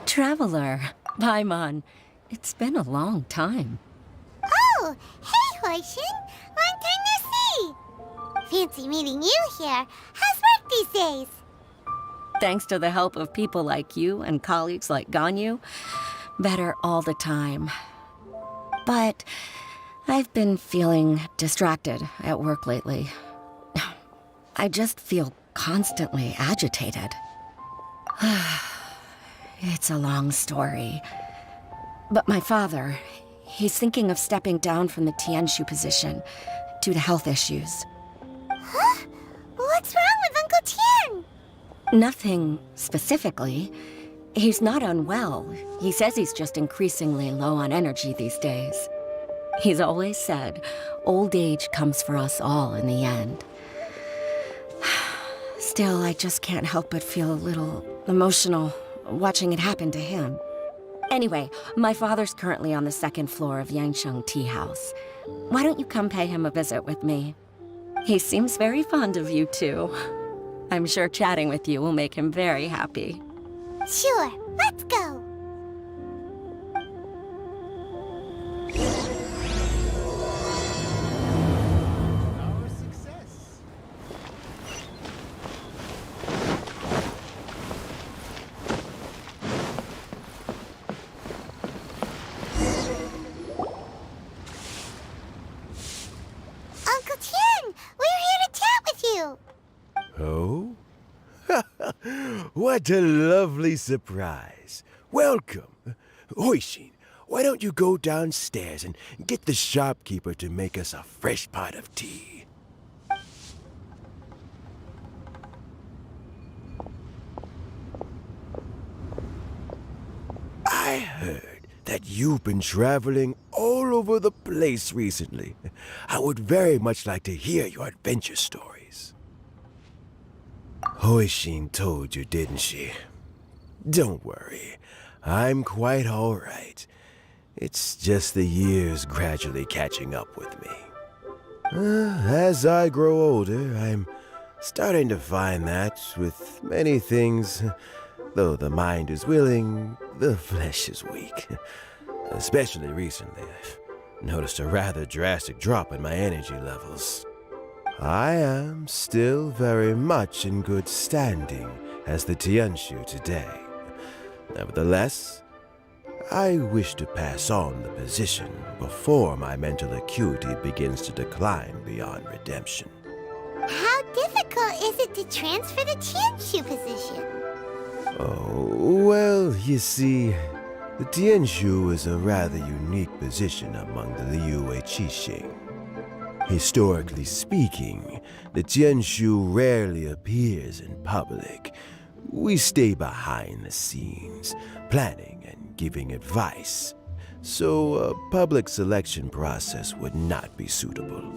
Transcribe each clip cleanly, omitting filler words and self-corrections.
Traveler, Paimon, it's been a long time. Oh, hey, Hoishin! Long time no see! Fancy meeting you here. How's work these days? Thanks to the help of people like you and colleagues like Ganyu, better all the time. But I've been feeling distracted at work lately. I just feel constantly agitated. It's a long story. But my father, he's thinking of stepping down from the Tianshu position due to health issues. Huh? What's wrong with Uncle Tian? Nothing specifically. He's not unwell. He says he's just increasingly low on energy these days. He's always said, old age comes for us all in the end. Still, I just can't help but feel a little emotional watching it happen to him. Anyway, my father's currently on the second floor of Yangsheng Tea House. Why don't you come pay him a visit with me? He seems very fond of you, too. I'm sure chatting with you will make him very happy. Sure, let's go. Our success. Uncle Tian, we're here to chat with you. Oh? What a lovely surprise. Welcome. Hoishin, why don't you go downstairs and get the shopkeeper to make us a fresh pot of tea? I heard that you've been traveling all over the place recently. I would very much like to hear your adventure stories. Hoishin told you, didn't she? Don't worry, I'm quite all right. It's just the years gradually catching up with me. As I grow older, I'm starting to find that with many things, though the mind is willing, the flesh is weak. Especially recently, I've noticed a rather drastic drop in my energy levels. I am still very much in good standing as the Tianshu today. Nevertheless, I wish to pass on the position before my mental acuity begins to decline beyond redemption. How difficult is it to transfer the Tianshu position? Oh, well, you see, the Tianshu is a rather unique position among the Liyue Qixing. Historically speaking, the Tianshu rarely appears in public. We stay behind the scenes, planning and giving advice, so a public selection process would not be suitable.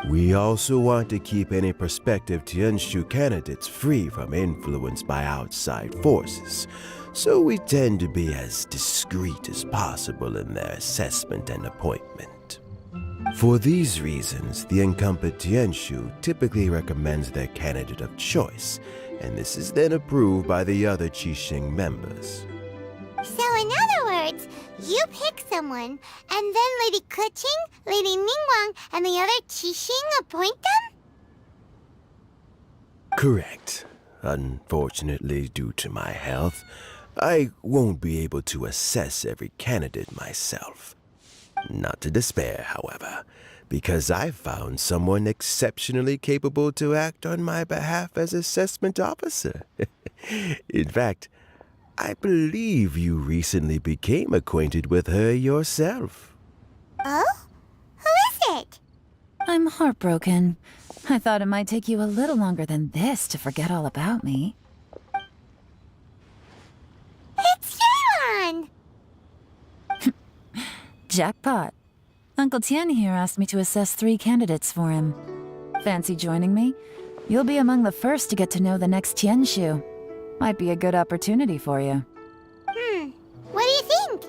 We also want to keep any prospective Tianshu candidates free from influence by outside forces, so we tend to be as discreet as possible in their assessment and appointment. For these reasons, the incumbent Tianshu typically recommends their candidate of choice, and this is then approved by the other Qixing members. So in other words, you pick someone, and then Lady Keqing, Lady Ningguang, and the other Qixing appoint them? Correct. Unfortunately, due to my health, I won't be able to assess every candidate myself. Not to despair, however, because I've found someone exceptionally capable to act on my behalf as assessment officer. In fact, I believe you recently became acquainted with her yourself. Oh? Who is it? I'm heartbroken. I thought it might take you a little longer than this to forget all about me. It's Yelan! Jackpot. Uncle Tian here asked me to assess 3 candidates for him. Fancy joining me? You'll be among the first to get to know the next Tianshu. Might be a good opportunity for you. What do you think?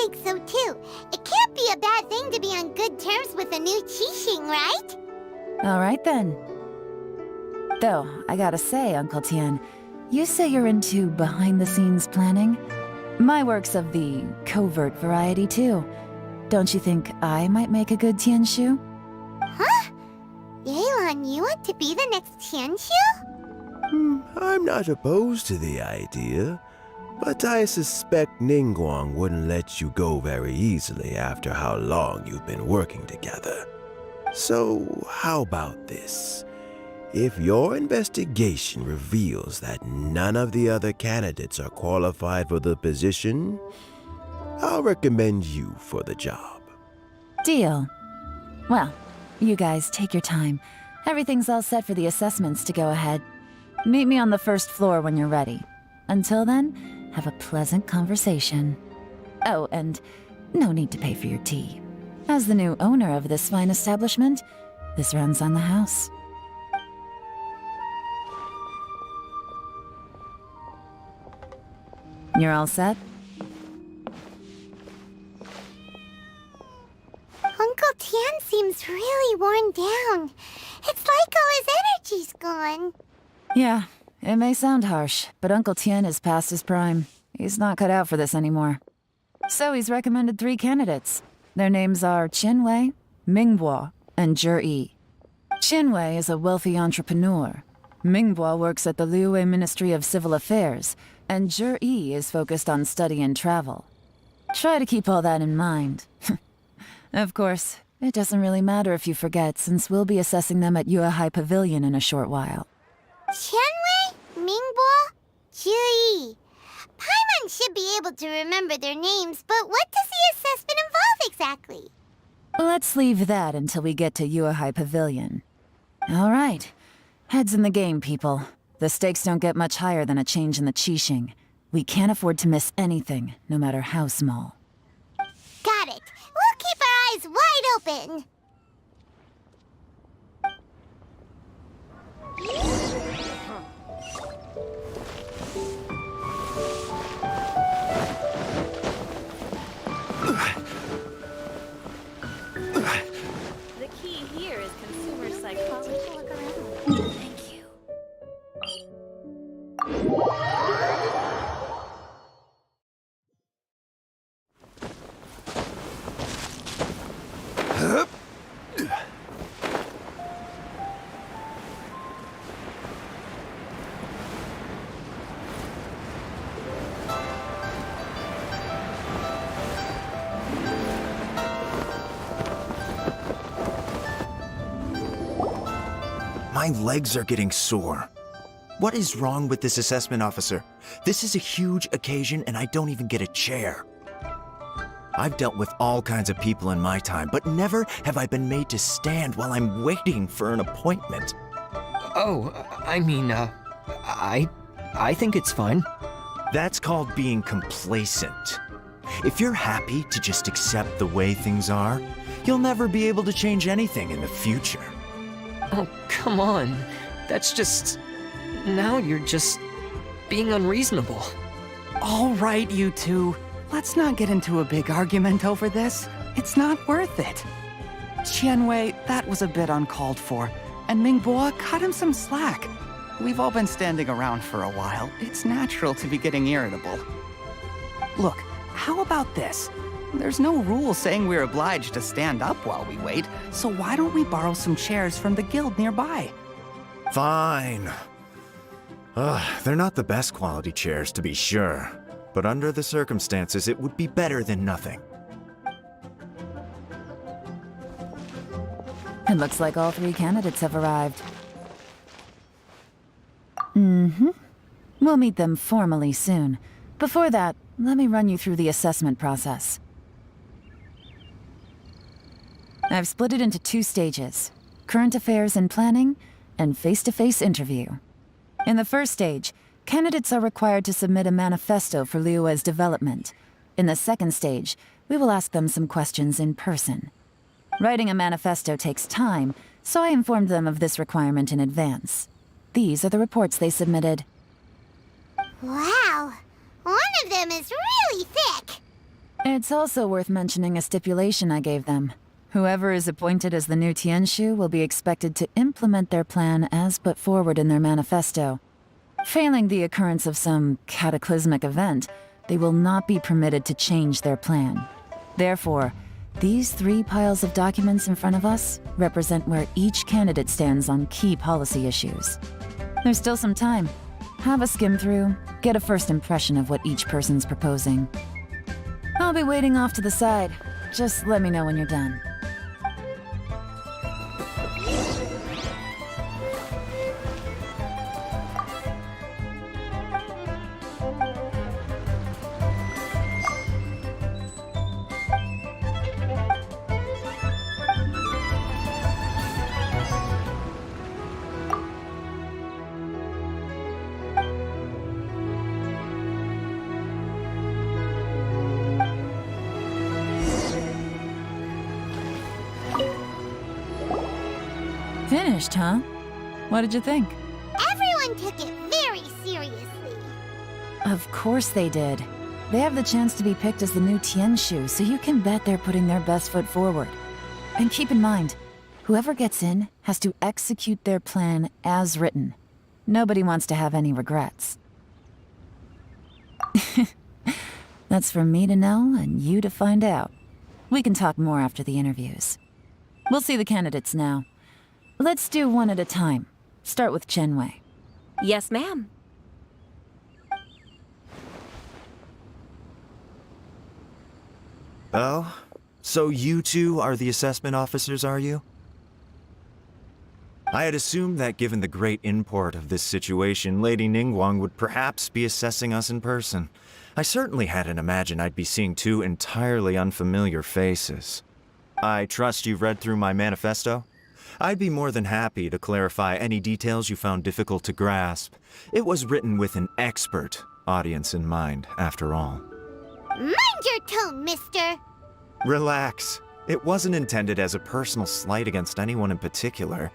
think so too. It can't be a bad thing to be on good terms with a new Qixing, right? All right then. Though, I gotta say, Uncle Tian, you say you're into behind-the-scenes planning? My work's of the covert variety too. Don't you think I might make a good Tianshu? Huh? Yelan, you want to be the next Tianshu? I'm not opposed to the idea, but I suspect Ningguang wouldn't let you go very easily after how long you've been working together. So, how about this? If your investigation reveals that none of the other candidates are qualified for the position, I'll recommend you for the job. Deal. Well, you guys take your time. Everything's all set for the assessments to go ahead. Meet me on the first floor when you're ready. Until then, have a pleasant conversation. Oh, and no need to pay for your tea. As the new owner of this fine establishment, this runs on the house. You're all set? Uncle Tian seems really worn down. It's like all his energy's gone. Yeah, it may sound harsh, but Uncle Tian is past his prime. He's not cut out for this anymore. So he's recommended 3 candidates. Their names are Qinwei, Mingbo, and Jueri. Qinwei is a wealthy entrepreneur. Mingbo works at the Liyue Ministry of Civil Affairs, and Jueri is focused on study and travel. Try to keep all that in mind. Of course, it doesn't really matter if you forget, since we'll be assessing them at Yuehai Pavilion in a short while. Qianwei, Mingbo, Jueri. Paimon should be able to remember their names, but what does the assessment involve exactly? Let's leave that until we get to Yuehai Pavilion. All right. Heads in the game, people. The stakes don't get much higher than a change in the Qixing. We can't afford to miss anything, no matter how small. Got it. We'll keep our eyes wide open. The key here is consumer psychology. Thank you. My legs are getting sore. What is wrong with this assessment officer? This is a huge occasion and I don't even get a chair. I've dealt with all kinds of people in my time, but never have I been made to stand while I'm waiting for an appointment. Oh, I mean, I think it's fine. That's called being complacent. If you're happy to just accept the way things are, you'll never be able to change anything in the future. Oh, come on. That's just... Now you're just being unreasonable. All right, you two. Let's not get into a big argument over this. It's not worth it. Qianwei, that was a bit uncalled for. And Mingbo, cut him some slack. We've all been standing around for a while. It's natural to be getting irritable. Look, how about this? There's no rule saying we're obliged to stand up while we wait, so why don't we borrow some chairs from the guild nearby? Fine. They're not the best quality chairs, to be sure. But under the circumstances, it would be better than nothing. It looks like all 3 candidates have arrived. We'll meet them formally soon. Before that, let me run you through the assessment process. I've split it into 2 stages: current affairs and planning, and face-to-face interview. In the first stage, candidates are required to submit a manifesto for Liyue's development. In the second stage, we will ask them some questions in person. Writing a manifesto takes time, so I informed them of this requirement in advance. These are the reports they submitted. Wow. One of them is really thick. It's also worth mentioning a stipulation I gave them. Whoever is appointed as the new Tianshu will be expected to implement their plan as put forward in their manifesto. Failing the occurrence of some cataclysmic event, they will not be permitted to change their plan. Therefore, these 3 piles of documents in front of us represent where each candidate stands on key policy issues. There's still some time. Have a skim through, get a first impression of what each person's proposing. I'll be waiting off to the side. Just let me know when you're done. Finished, huh? What did you think? Everyone took it very seriously. Of course they did. They have the chance to be picked as the new Tianshu, so you can bet they're putting their best foot forward. And keep in mind, whoever gets in has to execute their plan as written. Nobody wants to have any regrets. That's for me to know and you to find out. We can talk more after the interviews. We'll see the candidates now. Let's do one at a time. Start with Chenwei. Yes, ma'am. Oh? So you two are the assessment officers, are you? I had assumed that given the great import of this situation, Lady Ningguang would perhaps be assessing us in person. I certainly hadn't imagined I'd be seeing 2 entirely unfamiliar faces. I trust you've read through my manifesto? I'd be more than happy to clarify any details you found difficult to grasp. It was written with an expert audience in mind, after all. Mind your tone, mister. Relax. It wasn't intended as a personal slight against anyone in particular.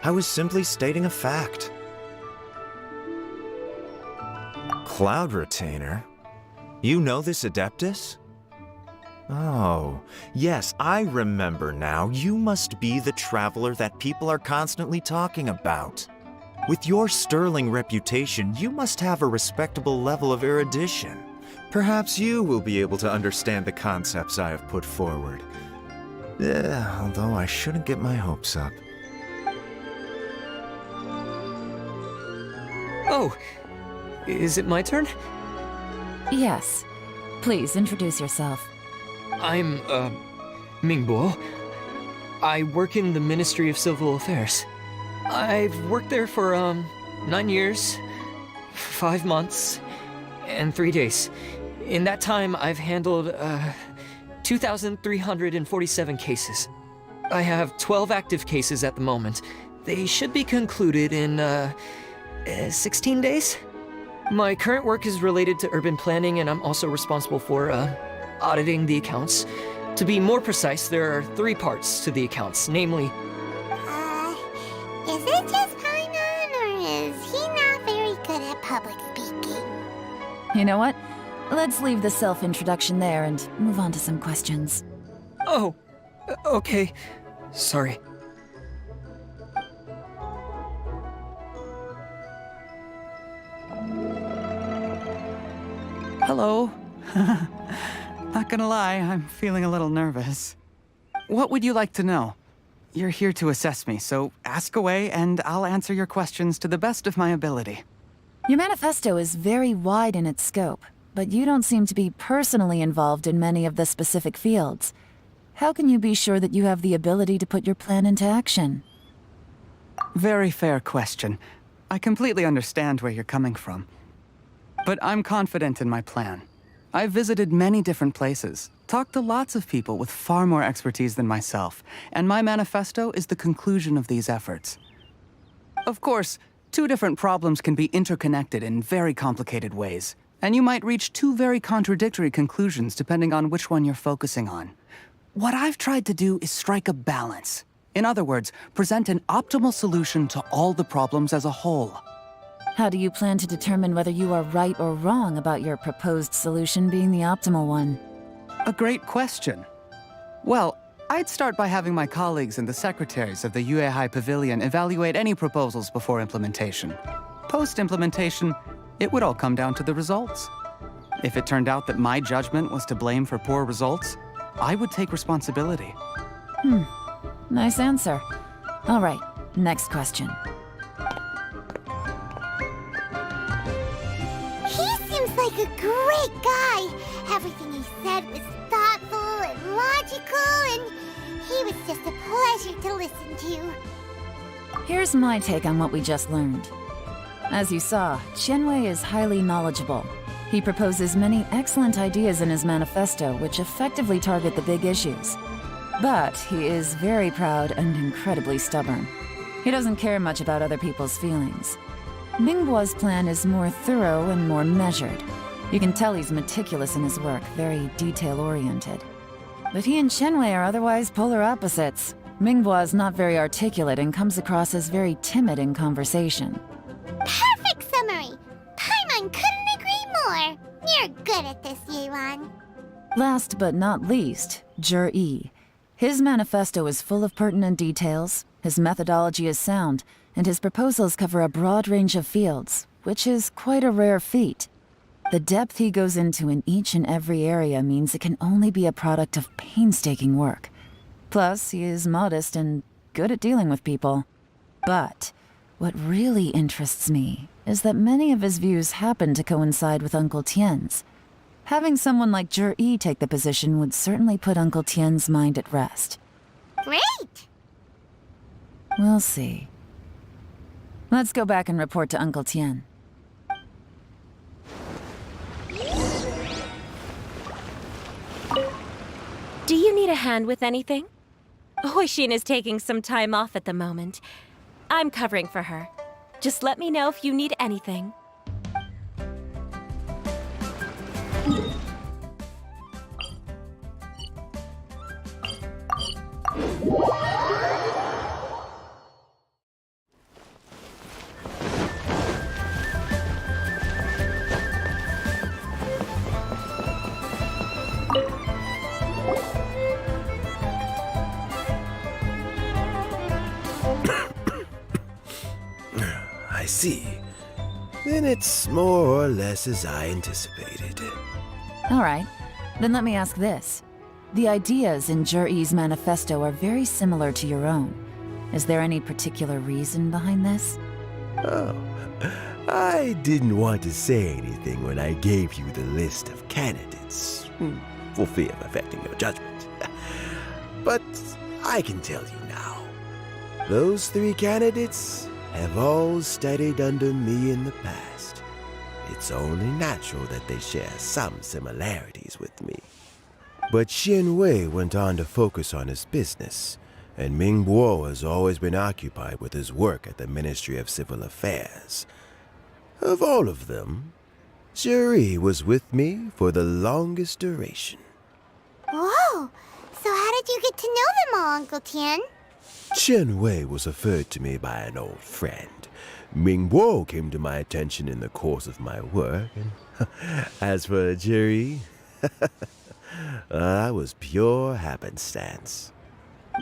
I was simply stating a fact. Cloud Retainer? You know this Adeptus? Oh, yes, I remember now. You must be the traveler that people are constantly talking about. With your sterling reputation, you must have a respectable level of erudition. Perhaps you will be able to understand the concepts I have put forward. Although I shouldn't get my hopes up. Oh, is it my turn? Yes. Please introduce yourself. I'm, Mingbo. I work in the Ministry of Civil Affairs. I've worked there for, 9 years, 5 months, and 3 days. In that time, I've handled, 2,347 cases. I have 12 active cases at the moment. They should be concluded in, 16 days? My current work is related to urban planning, and I'm also responsible for, auditing the accounts. To be more precise, there are 3 parts to the accounts, namely... Is it just Paimon, or is he not very good at public speaking? You know what? Let's leave the self-introduction there and move on to some questions. Oh, okay. Sorry. Hello. Not gonna lie, I'm feeling a little nervous. What would you like to know? You're here to assess me, so ask away and I'll answer your questions to the best of my ability. Your manifesto is very wide in its scope, but you don't seem to be personally involved in many of the specific fields. How can you be sure that you have the ability to put your plan into action? Very fair question. I completely understand where you're coming from. But I'm confident in my plan. I've visited many different places, talked to lots of people with far more expertise than myself, and my manifesto is the conclusion of these efforts. Of course, 2 different problems can be interconnected in very complicated ways, and you might reach 2 very contradictory conclusions depending on which one you're focusing on. What I've tried to do is strike a balance. In other words, present an optimal solution to all the problems as a whole. How do you plan to determine whether you are right or wrong about your proposed solution being the optimal one? A great question. Well, I'd start by having my colleagues and the secretaries of the Yuehai Pavilion evaluate any proposals before implementation. Post-implementation, it would all come down to the results. If it turned out that my judgment was to blame for poor results, I would take responsibility. Nice answer. All right, next question. He seems like a great guy. Everything he said was thoughtful and logical, and he was just a pleasure to listen to. Here's my take on what we just learned. As you saw, Qianwei is highly knowledgeable. He proposes many excellent ideas in his manifesto which effectively target the big issues. But he is very proud and incredibly stubborn. He doesn't care much about other people's feelings. Mingbo's plan is more thorough and more measured. You can tell he's meticulous in his work, very detail-oriented. But he and Qianwei are otherwise polar opposites. Mingbo is not very articulate and comes across as very timid in conversation. Perfect summary! Paimon couldn't agree more! You're good at this, Yelan. Last but not least, Jueri. His manifesto is full of pertinent details, his methodology is sound, and his proposals cover a broad range of fields, which is quite a rare feat. The depth he goes into in each and every area means it can only be a product of painstaking work. Plus, he is modest and good at dealing with people. But what really interests me is that many of his views happen to coincide with Uncle Tian's. Having someone like Jueri take the position would certainly put Uncle Tian's mind at rest. Great! We'll see. Let's go back and report to Uncle Tian. Do you need a hand with anything? Hoishin is taking some time off at the moment. I'm covering for her. Just let me know if you need anything. I see. Then it's more or less as I anticipated. All right, then let me ask this. The ideas in Jueri's manifesto are very similar to your own. Is there any particular reason behind this? Oh, I didn't want to say anything when I gave you the list of candidates, for fear of affecting your judgment. But I can tell you now. Those 3 candidates have all studied under me in the past. It's only natural that they share some similarities with me. But Qianwei went on to focus on his business, and Mingbo has always been occupied with his work at the Ministry of Civil Affairs. Of all of them, Jueri was with me for the longest duration. Whoa! So how did you get to know them all, Uncle Tian? Qianwei was referred to me by an old friend. Mingbo came to my attention in the course of my work, and as for Jueri, that was pure happenstance.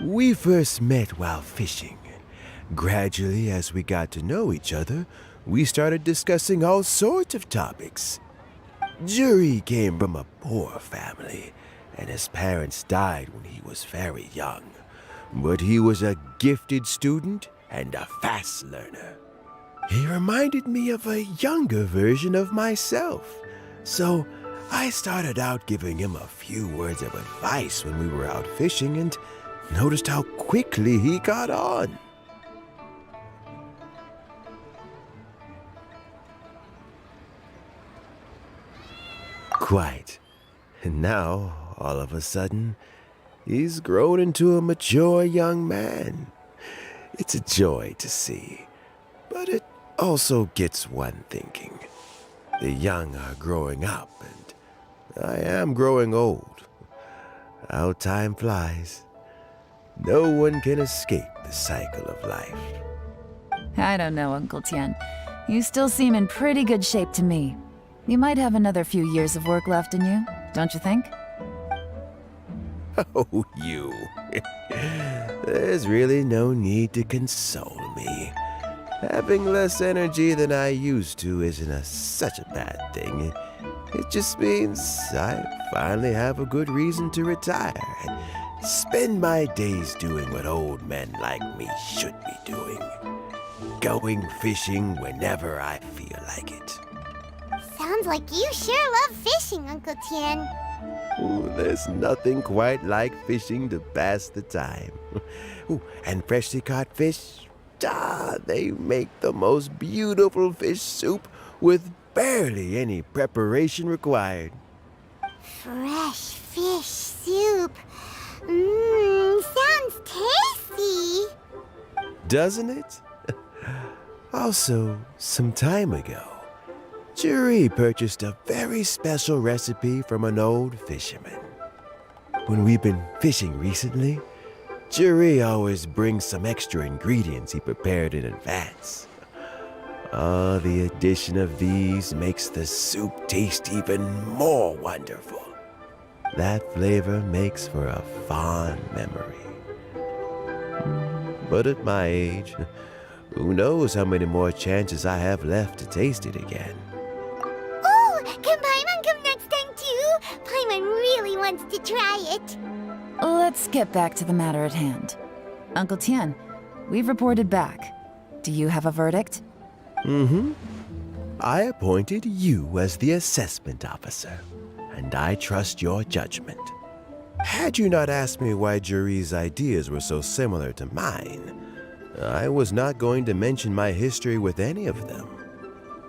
We first met while fishing. Gradually, as we got to know each other, we started discussing all sorts of topics. Jueri came from a poor family, and his parents died when he was very young. But he was a gifted student and a fast learner. He reminded me of a younger version of myself, so I started out giving him a few words of advice when we were out fishing and noticed how quickly he got on. Quite. And now, all of a sudden, he's grown into a mature young man. It's a joy to see, but it also gets one thinking. The young are growing up, and I am growing old. How time flies. No one can escape the cycle of life. I don't know, Uncle Tian. You still seem in pretty good shape to me. You might have another few years of work left in you, don't you think? Oh, you. There's really no need to console me. Having less energy than I used to isn't such a bad thing. It just means I finally have a good reason to retire and spend my days doing what old men like me should be doing. Going fishing whenever I feel like it. Sounds like you sure love fishing, Uncle Tian. Ooh, there's nothing quite like fishing to pass the time. Ooh, and freshly caught fish, they make the most beautiful fish soup with barely any preparation required. Fresh fish soup. Mmm, sounds tasty. Doesn't it? Also, some time ago, Jueri purchased a very special recipe from an old fisherman. When we've been fishing recently, Jueri always brings some extra ingredients he prepared in advance. The addition of these makes the soup taste even more wonderful. That flavor makes for a fond memory. But at my age, who knows how many more chances I have left to taste it again. Oh, can Paimon come next time too? Paimon really wants to try it. Let's get back to the matter at hand. Uncle Tian, we've reported back. Do you have a verdict? I appointed you as the assessment officer, and I trust your judgment. Had you not asked me why Jueri's ideas were so similar to mine, I was not going to mention my history with any of them.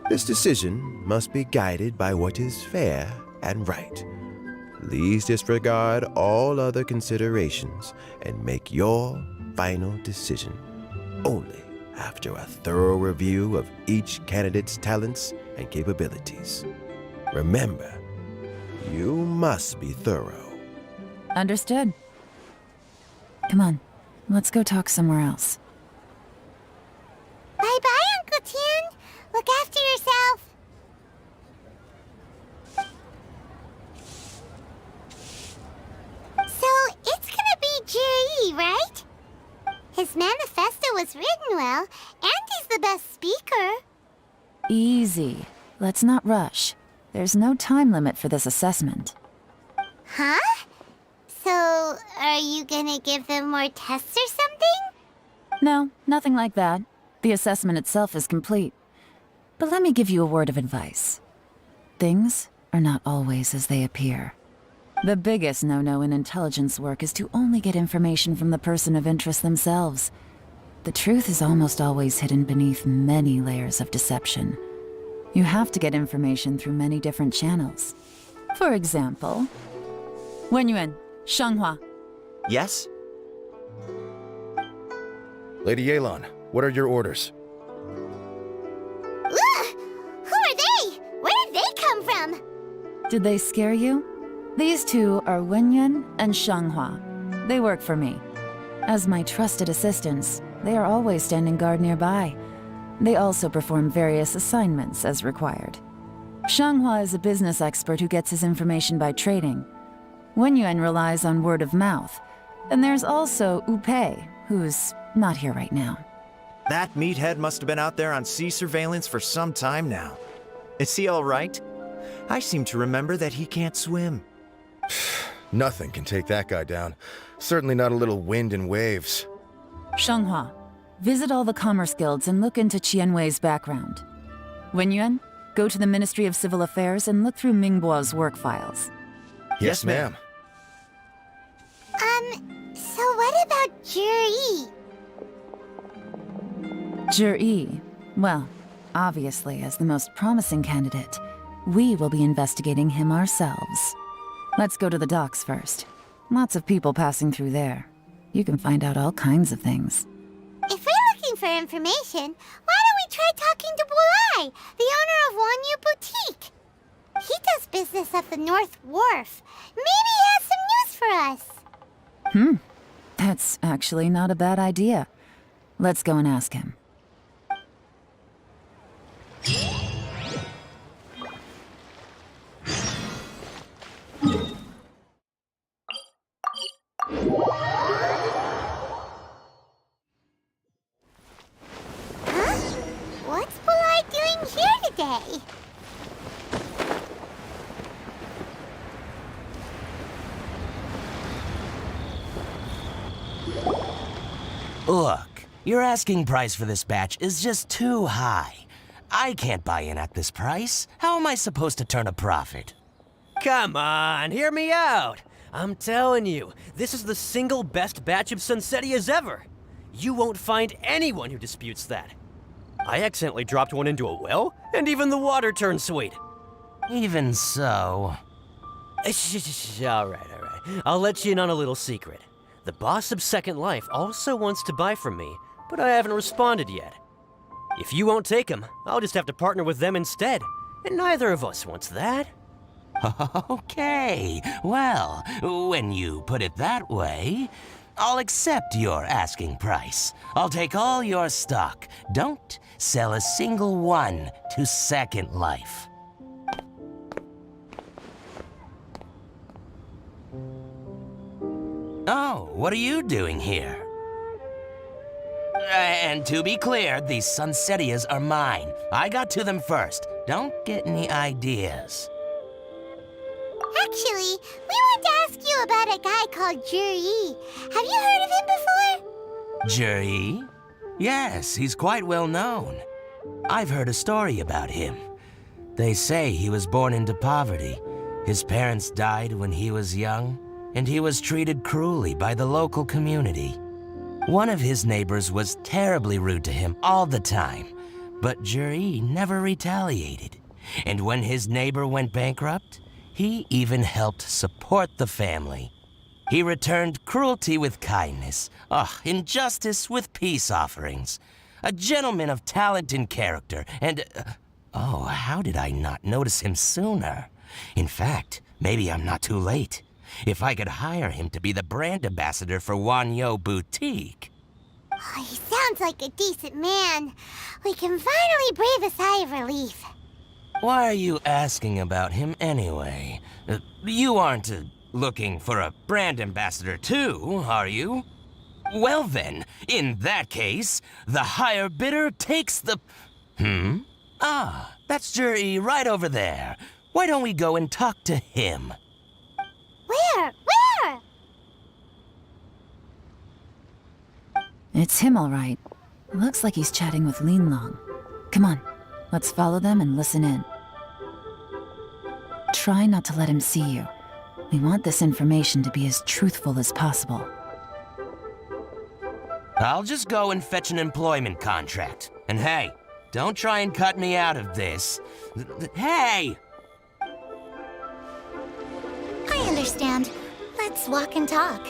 This decision must be guided by what is fair and right. Please disregard all other considerations and make your final decision only after a thorough review of each candidate's talents and capabilities. Remember, you must be thorough. Understood. Come on, let's go talk somewhere else. Bye-bye, Uncle Tian. Look after yourself. So, it's gonna be Jueri, right? His manifesto was written well, and he's the best speaker. Easy. Let's not rush. There's no time limit for this assessment. Huh? So, are you gonna give them more tests or something? No, nothing like that. The assessment itself is complete. But let me give you a word of advice. Things are not always as they appear. The biggest no-no in intelligence work is to only get information from the person of interest themselves. The truth is almost always hidden beneath many layers of deception. You have to get information through many different channels. For example, Wenyuan, Shanghua. Yes? Lady Yelan, what are your orders? Ugh! Who are they? Where did they come from? Did they scare you? These two are Wenyuan and Shanghua. They work for me. As my trusted assistants, they are always standing guard nearby. They also perform various assignments as required. Shanghua is a business expert who gets his information by trading. Wenyuan relies on word of mouth. And there's also Upei, who's not here right now. That meathead must have been out there on sea surveillance for some time now. Is he all right? I seem to remember that he can't swim. Nothing can take that guy down. Certainly not a little wind and waves. Shanghua, visit all the commerce guilds and look into Qianwei's background. Wenyuan, go to the Ministry of Civil Affairs and look through Mingbo's work files. Yes, ma'am. So what about Jueri? Jueri, well, obviously as the most promising candidate, we will be investigating him ourselves. Let's go to the docks first. Lots of people passing through there. You can find out all kinds of things. If we're looking for information, why don't we try talking to Bulai, the owner of Wanyu Boutique? He does business at the North Wharf. Maybe he has some news for us. That's actually not a bad idea. Let's go and ask him. way. Look, your asking price for this batch is just too high. I can't buy in at this price. How am I supposed to turn a profit? Come on, hear me out. I'm telling you, this is the single best batch of Sunsettias ever. You won't find anyone who disputes that. I accidentally dropped one into a well, and even the water turned sweet. Even so... All right. I'll let you in on a little secret. The boss of Second Life also wants to buy from me, but I haven't responded yet. If you won't take him, I'll just have to partner with them instead, and neither of us wants that. Okay, well, when you put it that way, I'll accept your asking price. I'll take all your stock. Don't sell a single one to Second Life. Oh, what are you doing here? And to be clear, these Sunsettias are mine. I got to them first. Don't get any ideas. Actually, we want to ask you about a guy called Jueri. Have you heard of him before? Jueri? Yes, he's quite well known. I've heard a story about him. They say he was born into poverty. His parents died when he was young, and he was treated cruelly by the local community. One of his neighbors was terribly rude to him all the time, but Jueri never retaliated. And when his neighbor went bankrupt, he even helped support the family. He returned cruelty with kindness, injustice with peace offerings. A gentleman of talent and character, and... how did I not notice him sooner? In fact, maybe I'm not too late. If I could hire him to be the brand ambassador for Wanyo Boutique. Oh, he sounds like a decent man. We can finally breathe a sigh of relief. Why are you asking about him anyway? You aren't looking for a brand ambassador too, are you? Well then, in that case, the higher bidder takes the... that's Jueri right over there. Why don't we go and talk to him? Where? It's him, all right. Looks like he's chatting with Yelan. Come on, let's follow them and listen in. Try not to let him see you. We want this information to be as truthful as possible. I'll just go and fetch an employment contract. And hey, don't try and cut me out of this. Hey! I understand. Let's walk and talk.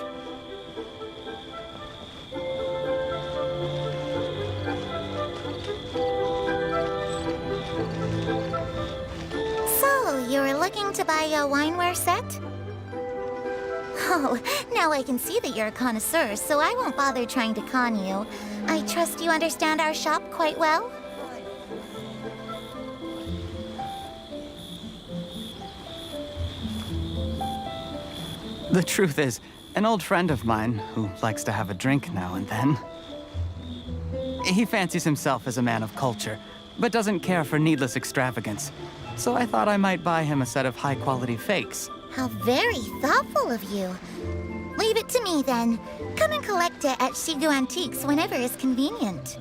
So, you were looking to buy a wineware set? Oh, now I can see that you're a connoisseur, so I won't bother trying to con you. I trust you understand our shop quite well? The truth is, an old friend of mine, who likes to have a drink now and then, he fancies himself as a man of culture, but doesn't care for needless extravagance. So I thought I might buy him a set of high-quality fakes. How very thoughtful of you. Leave it to me, then. Come and collect it at Shigu Antiques whenever is convenient.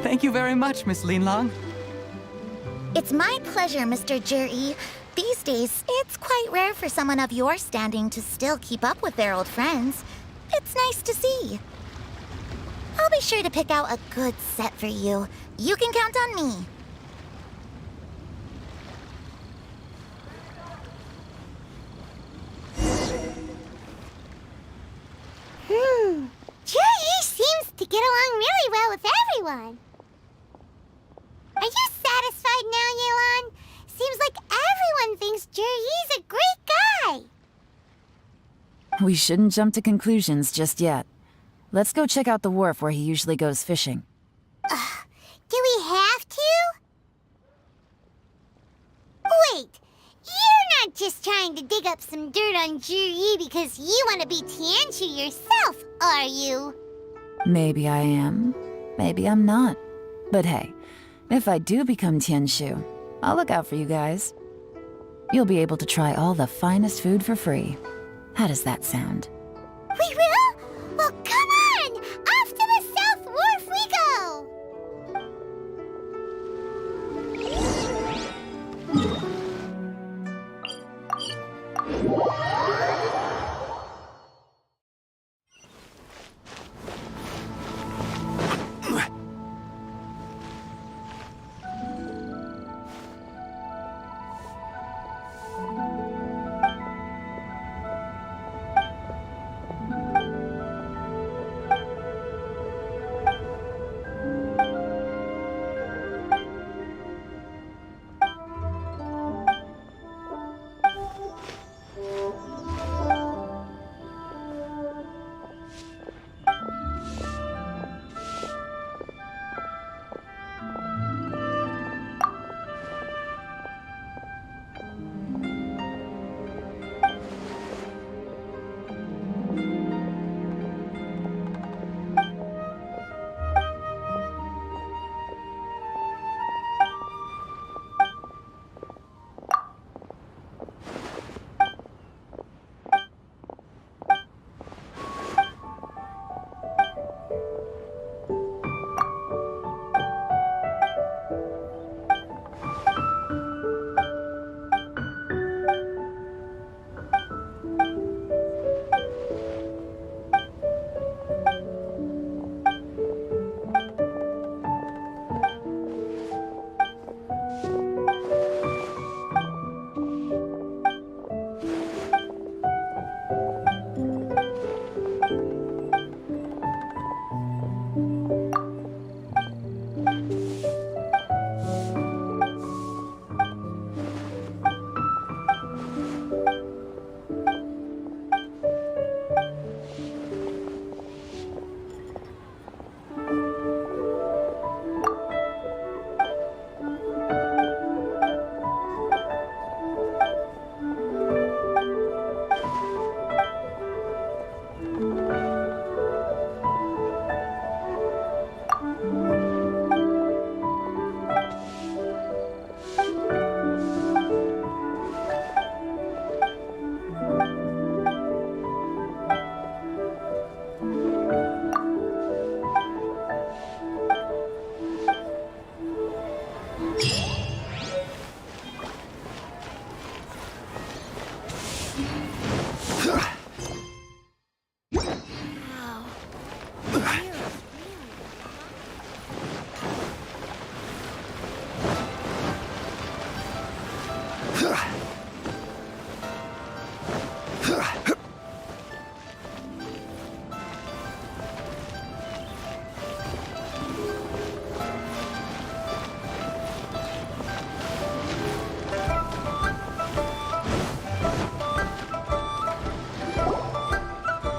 Thank you very much, Miss Yelan. It's my pleasure, Mr. Jueri. These days, it's quite rare for someone of your standing to still keep up with their old friends. It's nice to see. I'll be sure to pick out a good set for you. You can count on me. Jueri seems to get along really well with everyone. Are you satisfied now, Yelan? Seems like everyone thinks Jueri's a great guy. We shouldn't jump to conclusions just yet. Let's go check out the wharf where he usually goes fishing. Do we have to? Wait, you're aren't just trying to dig up some dirt on Jueri because you want to be Tianshu yourself, are you? Maybe I am. Maybe I'm not. But hey, if I do become Tianshu, I'll look out for you guys. You'll be able to try all the finest food for free. How does that sound? We will? Well, come on! Off to the South Wharf we go!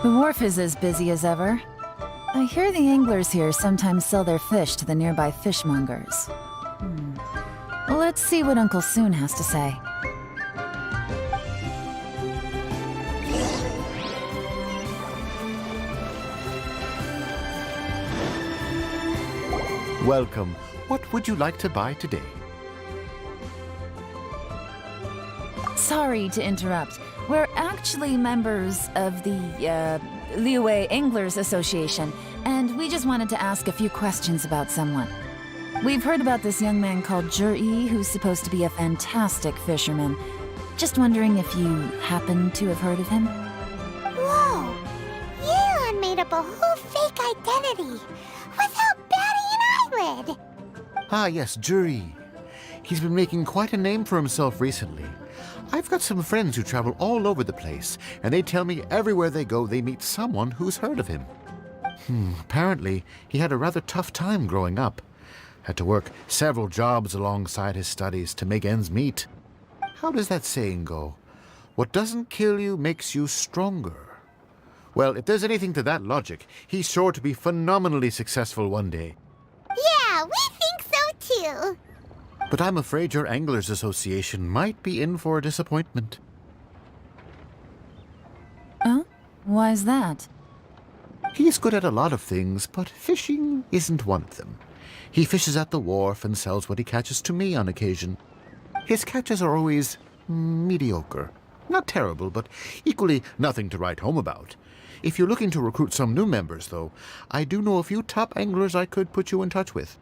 The wharf is as busy as ever. I hear the anglers here sometimes sell their fish to the nearby fishmongers. Let's see what Uncle Soon has to say. Welcome. What would you like to buy today? Sorry to interrupt. We're actually members of the, Liyue Anglers Association, and we just wanted to ask a few questions about someone. We've heard about this young man called Jueri, who's supposed to be a fantastic fisherman. Just wondering if you happen to have heard of him? Whoa! Yelan made up a whole fake identity without batting an eyelid! Ah, yes, Jueri. He's been making quite a name for himself recently. I've got some friends who travel all over the place, and they tell me everywhere they go they meet someone who's heard of him. Apparently, he had a rather tough time growing up. Had to work several jobs alongside his studies to make ends meet. How does that saying go? What doesn't kill you makes you stronger. Well, if there's anything to that logic, he's sure to be phenomenally successful one day. Yeah, we think so too. But I'm afraid your Anglers Association might be in for a disappointment. Oh? Why's that? He's good at a lot of things, but fishing isn't one of them. He fishes at the wharf and sells what he catches to me on occasion. His catches are always mediocre. Not terrible, but equally nothing to write home about. If you're looking to recruit some new members, though, I do know a few top anglers I could put you in touch with.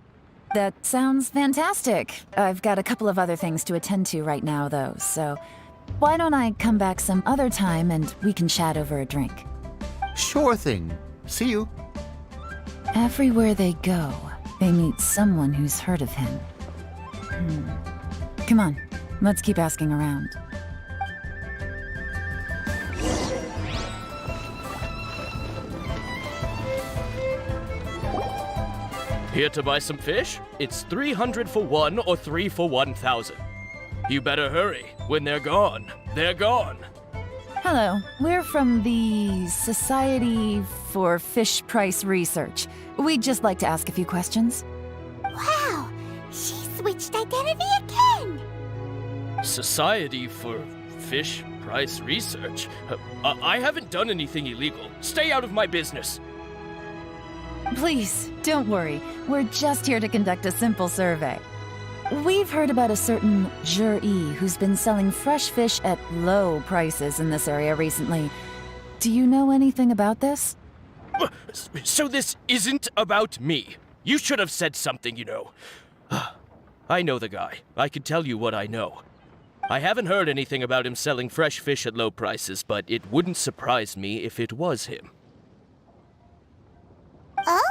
That sounds fantastic. I've got a couple of other things to attend to right now, though, so why don't I come back some other time and we can chat over a drink? Sure thing. See you. Everywhere they go, they meet someone who's heard of him. Come on, let's keep asking around. Here to buy some fish? It's 300 for one or 3 for 1,000. You better hurry. When they're gone, they're gone. Hello, we're from the Society for Fish Price Research. We'd just like to ask a few questions. Wow, she switched identity again! Society for Fish Price Research? I haven't done anything illegal. Stay out of my business. Please, don't worry. We're just here to conduct a simple survey. We've heard about a certain Jueri who's been selling fresh fish at low prices in this area recently. Do you know anything about this? So this isn't about me. You should have said something, you know. I know the guy. I can tell you what I know. I haven't heard anything about him selling fresh fish at low prices, but it wouldn't surprise me if it was him. Oh?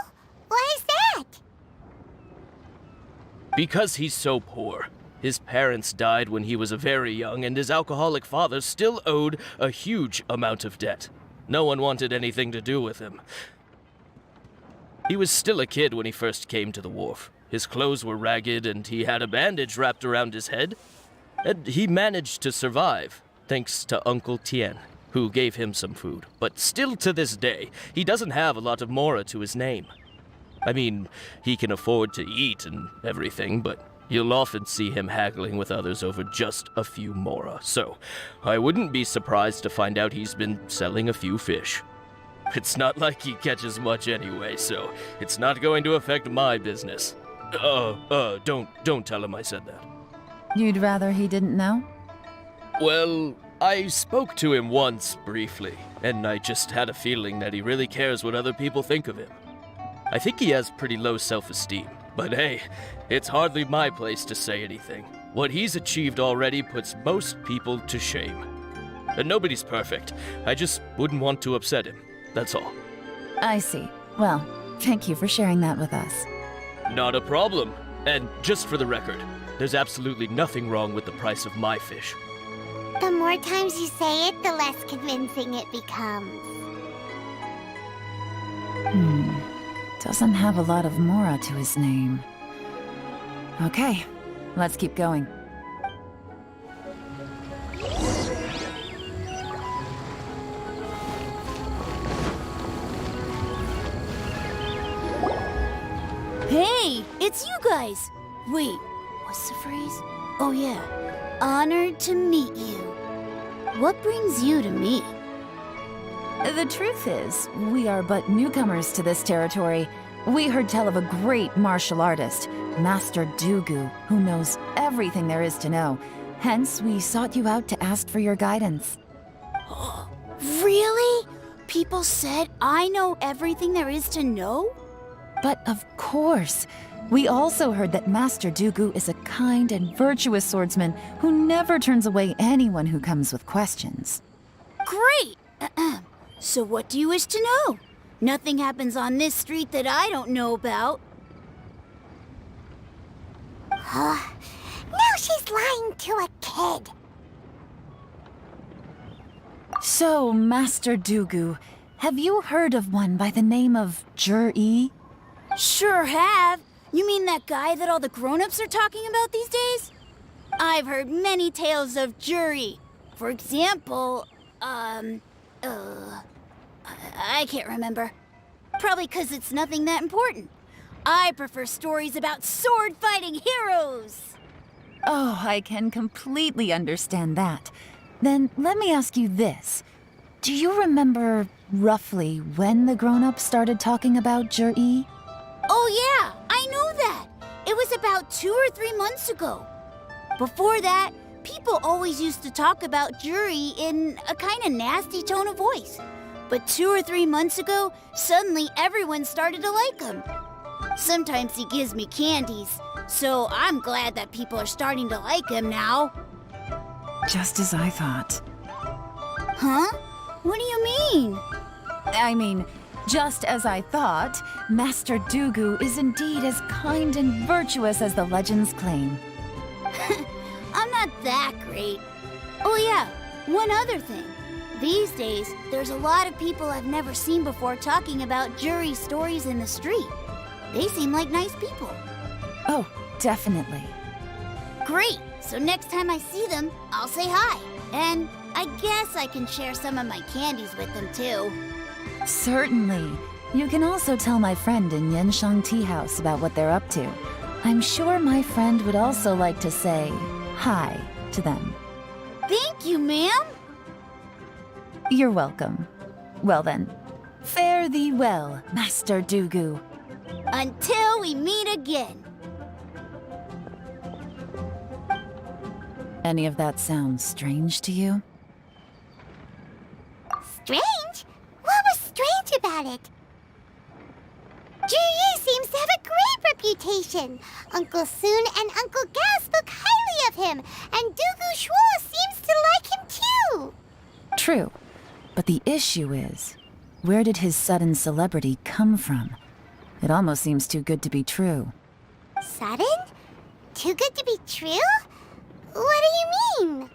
Why is that? Because he's so poor. His parents died when he was very young, and his alcoholic father still owed a huge amount of debt. No one wanted anything to do with him. He was still a kid when he first came to the wharf. His clothes were ragged, and he had a bandage wrapped around his head. And he managed to survive, thanks to Uncle Tian, who gave him some food. But still to this day, he doesn't have a lot of mora to his name. I mean, he can afford to eat and everything, but you'll often see him haggling with others over just a few mora. So, I wouldn't be surprised to find out he's been selling a few fish. It's not like he catches much anyway, so it's not going to affect my business. Don't tell him I said that. You'd rather he didn't know? Well, I spoke to him once, briefly, and I just had a feeling that he really cares what other people think of him. I think he has pretty low self-esteem, but hey, it's hardly my place to say anything. What he's achieved already puts most people to shame. And nobody's perfect. I just wouldn't want to upset him, that's all. I see. Well, thank you for sharing that with us. Not a problem. And just for the record, there's absolutely nothing wrong with the price of my fish. The more times you say it, the less convincing it becomes. Doesn't have a lot of mora to his name. Okay, let's keep going. Hey, it's you guys! Wait, what's the phrase? Oh yeah, honored to meet you. What brings you to me? The truth is, we are but newcomers to this territory. We heard tell of a great martial artist, Master Dugu, who knows everything there is to know. Hence, we sought you out to ask for your guidance. Really? People said I know everything there is to know? But of course. We also heard that Master Dugu is a kind and virtuous swordsman who never turns away anyone who comes with questions. Great! So what do you wish to know? Nothing happens on this street that I don't know about. Now she's lying to a kid. So, Master Dugu, have you heard of one by the name of Jueri? Sure have. You mean that guy that all the grown-ups are talking about these days? I've heard many tales of Jueri. For example, I can't remember. Probably 'cause it's nothing that important. I prefer stories about sword-fighting heroes. Oh, I can completely understand that. Then let me ask you this. Do you remember roughly when the grown-ups started talking about Jueri? Oh yeah, I know that. It was about 2 or 3 months ago. Before that, people always used to talk about Jueri in a kind of nasty tone of voice. But 2 or 3 months ago, suddenly everyone started to like him. Sometimes he gives me candies, so I'm glad that people are starting to like him now. Just as I thought. Huh? What do you mean? I mean, just as I thought, Master Dugu is indeed as kind and virtuous as the legends claim. I'm not that great. Oh yeah, one other thing. These days, there's a lot of people I've never seen before talking about Jueri stories in the street. They seem like nice people. Oh, definitely. Great! So next time I see them, I'll say hi. And I guess I can share some of my candies with them too. Certainly. You can also tell my friend in Yenshan Tea House about what they're up to. I'm sure my friend would also like to say hi to them. Thank you, ma'am! You're welcome. Well then, fare thee well, Master Dugu. Until we meet again. Any of that sound strange to you? Strange? What was strange about it? Jueri seems to have a great reputation. Uncle Soon and Uncle Gao spoke highly of him, and Dugu Shuo seems to like him too. True. But the issue is, where did his sudden celebrity come from? It almost seems too good to be true. Sudden? Too good to be true? What do you mean?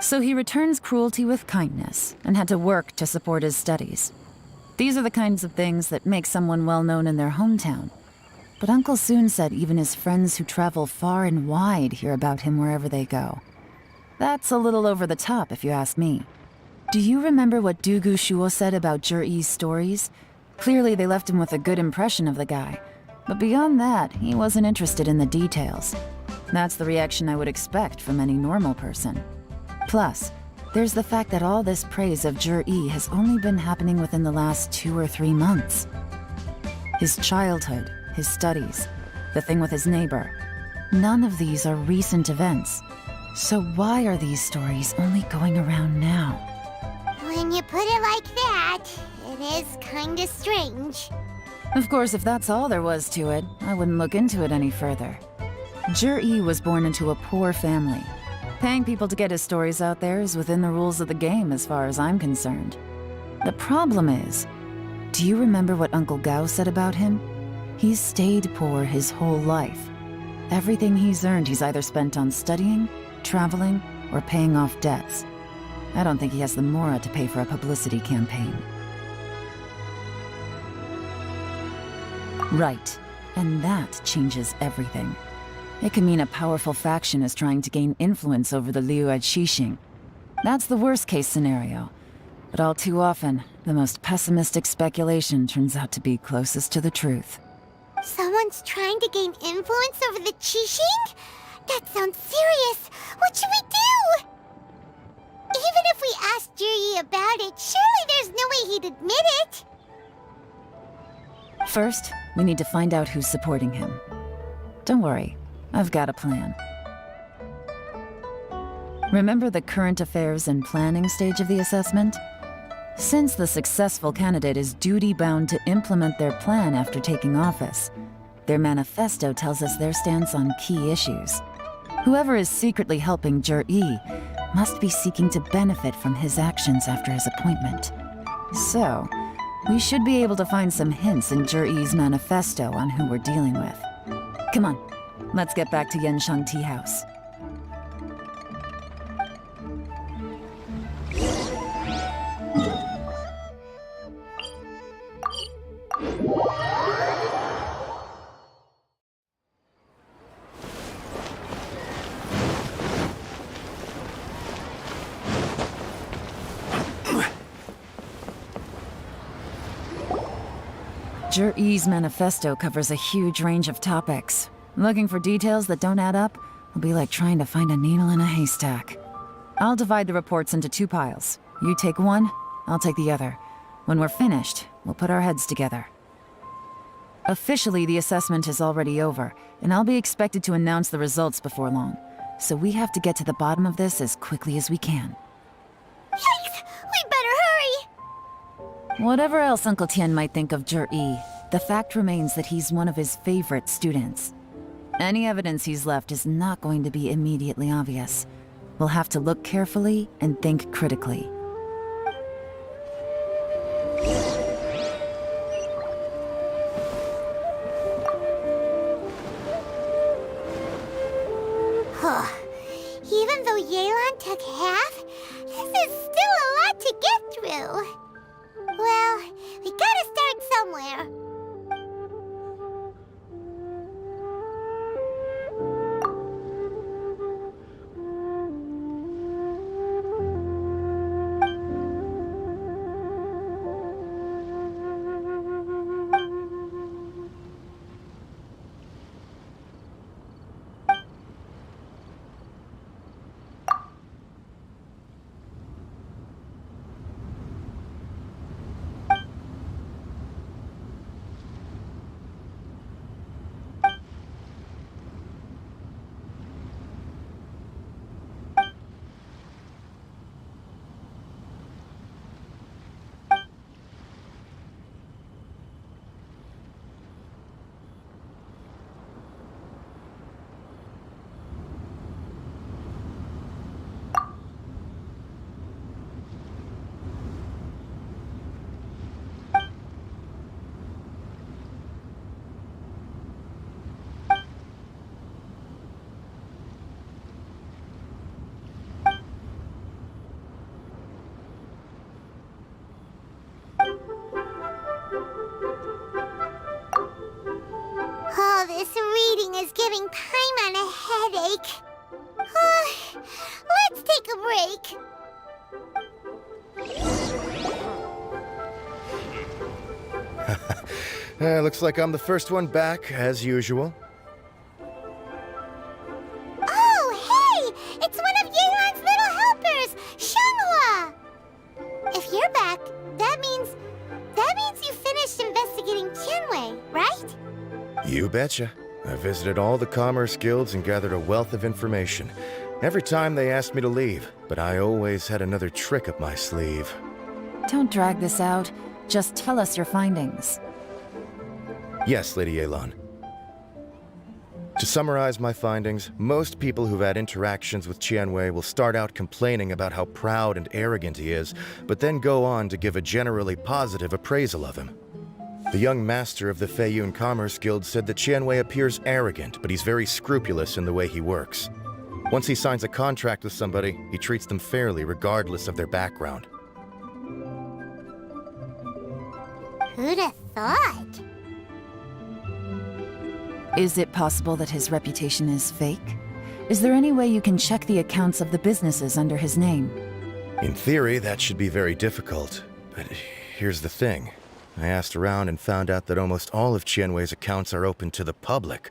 So he returns cruelty with kindness, and had to work to support his studies. These are the kinds of things that make someone well known in their hometown. But Uncle Soon said even his friends who travel far and wide hear about him wherever they go. That's a little over the top, if you ask me. Do you remember what Dugu Shuo said about Jueri's stories? Clearly they left him with a good impression of the guy. But beyond that, he wasn't interested in the details. That's the reaction I would expect from any normal person. Plus, there's the fact that all this praise of Jueri has only been happening within the last 2 or 3 months. His childhood, his studies, the thing with his neighbor. None of these are recent events. So why are these stories only going around now? When you put it like that, it is kinda strange. Of course, if that's all there was to it, I wouldn't look into it any further. Jueri was born into a poor family. Paying people to get his stories out there is within the rules of the game as far as I'm concerned. The problem is, do you remember what Uncle Gao said about him? He's stayed poor his whole life. Everything he's earned he's either spent on studying, traveling, or paying off debts. I don't think he has the mora to pay for a publicity campaign. Right, and that changes everything. It can mean a powerful faction is trying to gain influence over the Liu at Xixing. That's the worst-case scenario. But all too often, the most pessimistic speculation turns out to be closest to the truth. Someone's trying to gain influence over the Qixing? That sounds serious. What should we do? Even if we asked Jueri about it, surely there's no way he'd admit it. First, we need to find out who's supporting him. Don't worry, I've got a plan. Remember the current affairs and planning stage of the assessment? Since the successful candidate is duty-bound to implement their plan after taking office, their manifesto tells us their stance on key issues. Whoever is secretly helping Jueri must be seeking to benefit from his actions after his appointment. So, we should be able to find some hints in Jueri's manifesto on who we're dealing with. Come on, let's get back to Yenshan Tea House. Jueri's manifesto covers a huge range of topics. Looking for details that don't add up? It'll be like trying to find a needle in a haystack. I'll divide the reports into 2 piles. You take one, I'll take the other. When we're finished, we'll put our heads together. Officially, the assessment is already over, and I'll be expected to announce the results before long. So we have to get to the bottom of this as quickly as we can. Yikes! We better hurry! Whatever else Uncle Tian might think of Jueri, the fact remains that he's one of his favorite students. Any evidence he's left is not going to be immediately obvious. We'll have to look carefully and think critically. Even though Yelan took half, this is still a lot to get through. Well, we gotta start somewhere. All this reading is giving Paimon a headache. Let's take a break. Looks like I'm the first one back, as usual. Oh, hey! It's one of Yelan's little helpers, Shanghua! If you're back, that means you finished investigating Tianwei, right? You betcha. I visited all the commerce guilds and gathered a wealth of information. Every time they asked me to leave, but I always had another trick up my sleeve. Don't drag this out. Just tell us your findings. Yes, Lady Yelan. To summarize my findings, most people who've had interactions with Tianwei will start out complaining about how proud and arrogant he is, but then go on to give a generally positive appraisal of him. The young master of the Feiyun Commerce Guild said that Tianwei appears arrogant, but he's very scrupulous in the way he works. Once he signs a contract with somebody, he treats them fairly regardless of their background. Who'd have thought? Is it possible that his reputation is fake? Is there any way you can check the accounts of the businesses under his name? In theory, that should be very difficult. But here's the thing. I asked around and found out that almost all of Tianwei's accounts are open to the public.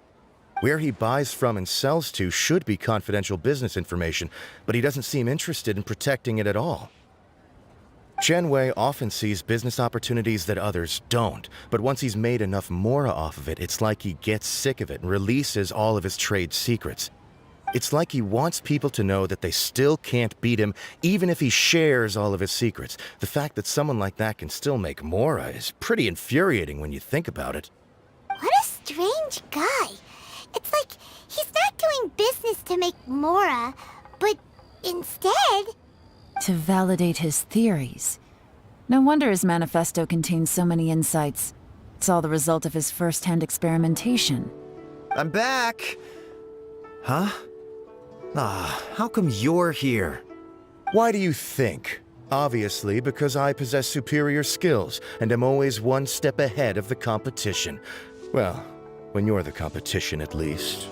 Where he buys from and sells to should be confidential business information, but he doesn't seem interested in protecting it at all. Tianwei often sees business opportunities that others don't, but once he's made enough mora off of it, it's like he gets sick of it and releases all of his trade secrets. It's like he wants people to know that they still can't beat him, even if he shares all of his secrets. The fact that someone like that can still make mora is pretty infuriating when you think about it. What a strange guy. It's like he's not doing business to make mora, but instead... to validate his theories. No wonder his manifesto contains so many insights. It's all the result of his first-hand experimentation. I'm back! Huh? How come you're here? Why do you think? Obviously, because I possess superior skills and am always one step ahead of the competition. Well, when you're the competition, at least.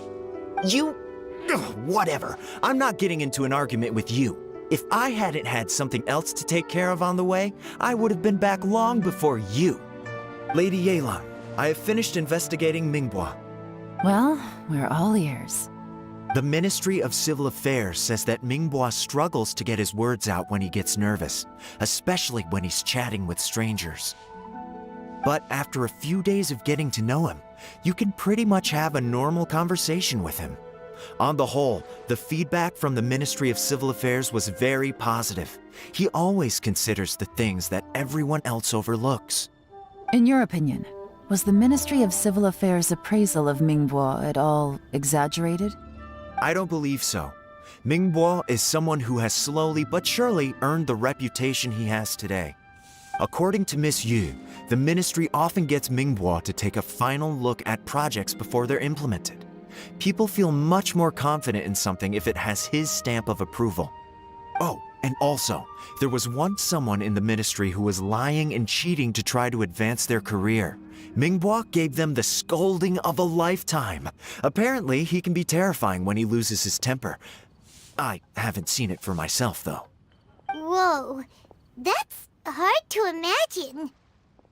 You... Ugh, whatever. I'm not getting into an argument with you. If I hadn't had something else to take care of on the way, I would have been back long before you. Lady Yelan, I have finished investigating Mingbua. Well, we're all ears. The Ministry of Civil Affairs says that Mingbois struggles to get his words out when he gets nervous, especially when he's chatting with strangers. But after a few days of getting to know him, you can pretty much have a normal conversation with him. On the whole, the feedback from the Ministry of Civil Affairs was very positive. He always considers the things that everyone else overlooks. In your opinion, was the Ministry of Civil Affairs' appraisal of Mingbois at all exaggerated? I don't believe so. Mingbois is someone who has slowly but surely earned the reputation he has today. According to Miss Yu, the ministry often gets Mingbois to take a final look at projects before they're implemented. People feel much more confident in something if it has his stamp of approval. Oh, and also, there was once someone in the ministry who was lying and cheating to try to advance their career. Mingbois gave them the scolding of a lifetime. Apparently, he can be terrifying when he loses his temper. I haven't seen it for myself, though. Whoa, that's hard to imagine.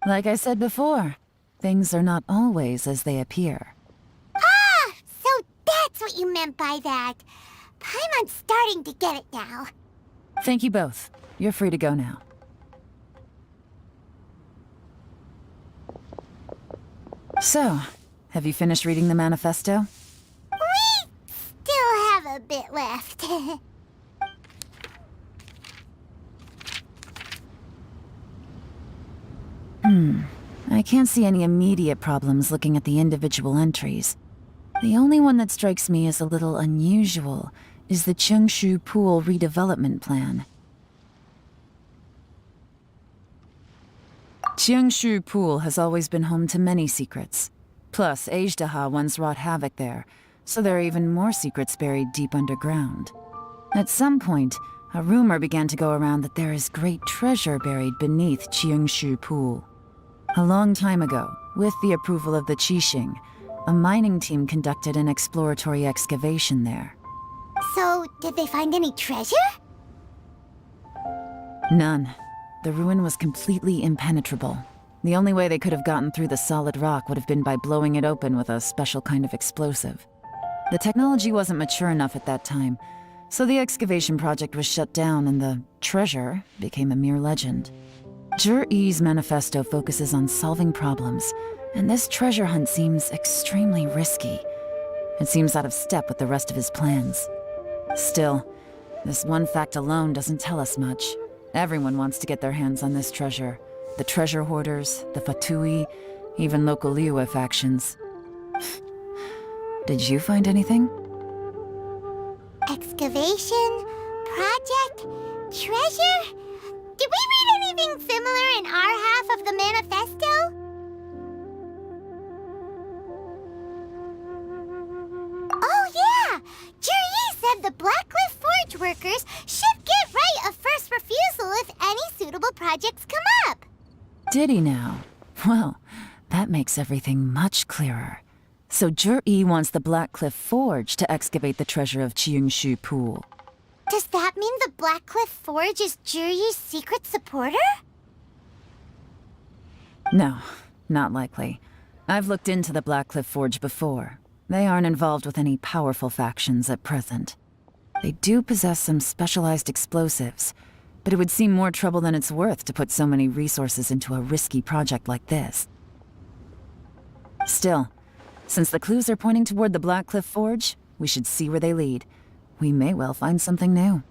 Like I said before, things are not always as they appear. Ah, so that's what you meant by that. Paimon's starting to get it now. Thank you both. You're free to go now. So, have you finished reading the manifesto? We still have a bit left. I can't see any immediate problems looking at the individual entries. The only one that strikes me as a little unusual is the Tianshu Pool redevelopment plan. Tianshu Pool has always been home to many secrets. Plus, Ajdaha once wrought havoc there, so there are even more secrets buried deep underground. At some point, a rumor began to go around that there is great treasure buried beneath Tianshu Pool. A long time ago, with the approval of the Qixing, a mining team conducted an exploratory excavation there. So, did they find any treasure? None. The ruin was completely impenetrable. The only way they could have gotten through the solid rock would have been by blowing it open with a special kind of explosive. The technology wasn't mature enough at that time, so the excavation project was shut down and the treasure became a mere legend. Jueri's manifesto focuses on solving problems, and this treasure hunt seems extremely risky. It seems out of step with the rest of his plans. Still, this one fact alone doesn't tell us much. Everyone wants to get their hands on this treasure. The treasure hoarders, the Fatui, even local Liyue factions. Did you find anything? Excavation? Project? Treasure? Did we read anything similar in our half of the manifesto? Oh yeah! Jueri said the Blackcliff Forge workers should get right of first refusal if any suitable projects come up. Did he now? Well, that makes everything much clearer. So Jueri wants the Blackcliff Forge to excavate the treasure of Tianshu Pool. Does that mean the Blackcliff Forge is Jueri's secret supporter? No, not likely. I've looked into the Blackcliff Forge before. They aren't involved with any powerful factions at present. They do possess some specialized explosives, but it would seem more trouble than it's worth to put so many resources into a risky project like this. Still, since the clues are pointing toward the Blackcliff Forge, we should see where they lead. We may well find something new.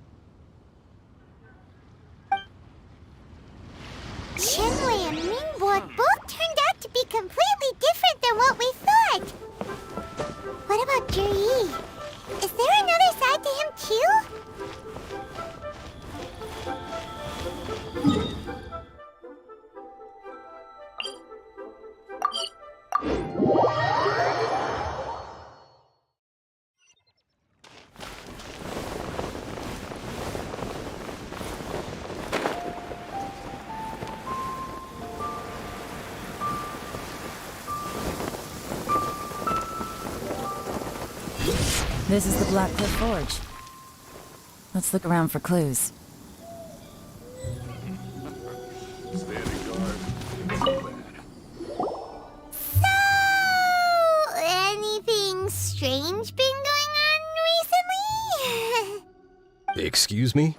Chenwei and Mingbo both turned out to be completely different than what we thought. What about Jueri? Is there another side to him too? This is the Blackcliff Forge. Let's look around for clues. So, anything strange been going on Excuse me?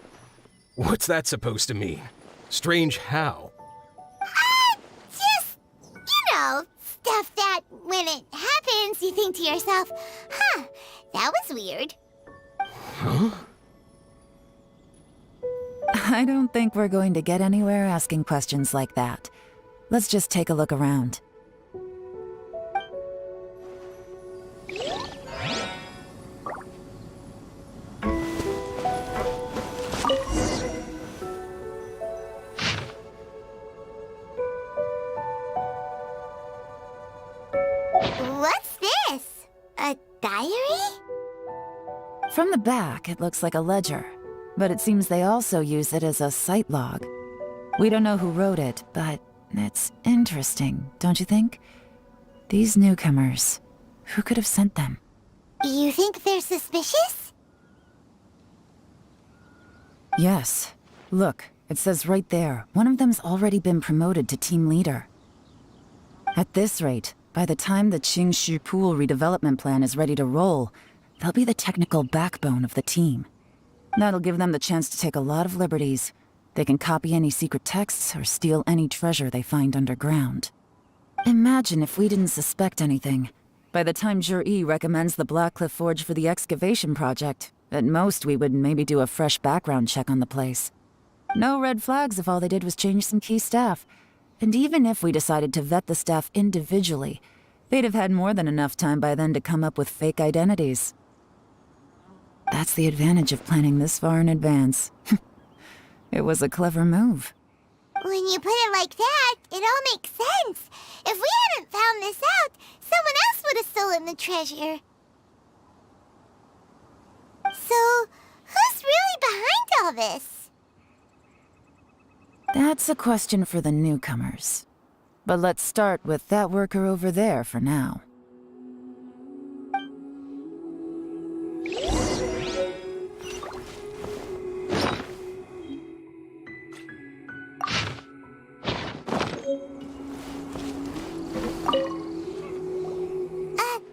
What's that supposed to mean? Strange how? Just, stuff that when it happens, you think to yourself, huh, that was weird. Huh? I don't think we're going to get anywhere asking questions like that. Let's just take a look around. What's this? A diary? From the back, it looks like a ledger, but it seems they also use it as a site log. We don't know who wrote it, but it's interesting, don't you think? These newcomers, who could have sent them? You think they're suspicious? Yes. Look, it says right there, one of them's already been promoted to team leader. At this rate, by the time the Qingshu Pool redevelopment plan is ready to roll, they'll be the technical backbone of the team. That'll give them the chance to take a lot of liberties. They can copy any secret texts or steal any treasure they find underground. Imagine if we didn't suspect anything. By the time Jueri recommends the Blackcliff Forge for the excavation project, at most we would maybe do a fresh background check on the place. No red flags if all they did was change some key staff. And even if we decided to vet the staff individually, they'd have had more than enough time by then to come up with fake identities. That's the advantage of planning this far in advance. It was a clever move. When you put it like that, it all makes sense. If we hadn't found this out, someone else would have stolen the treasure. So, who's really behind all this? That's a question for the newcomers. But let's start with that worker over there for now.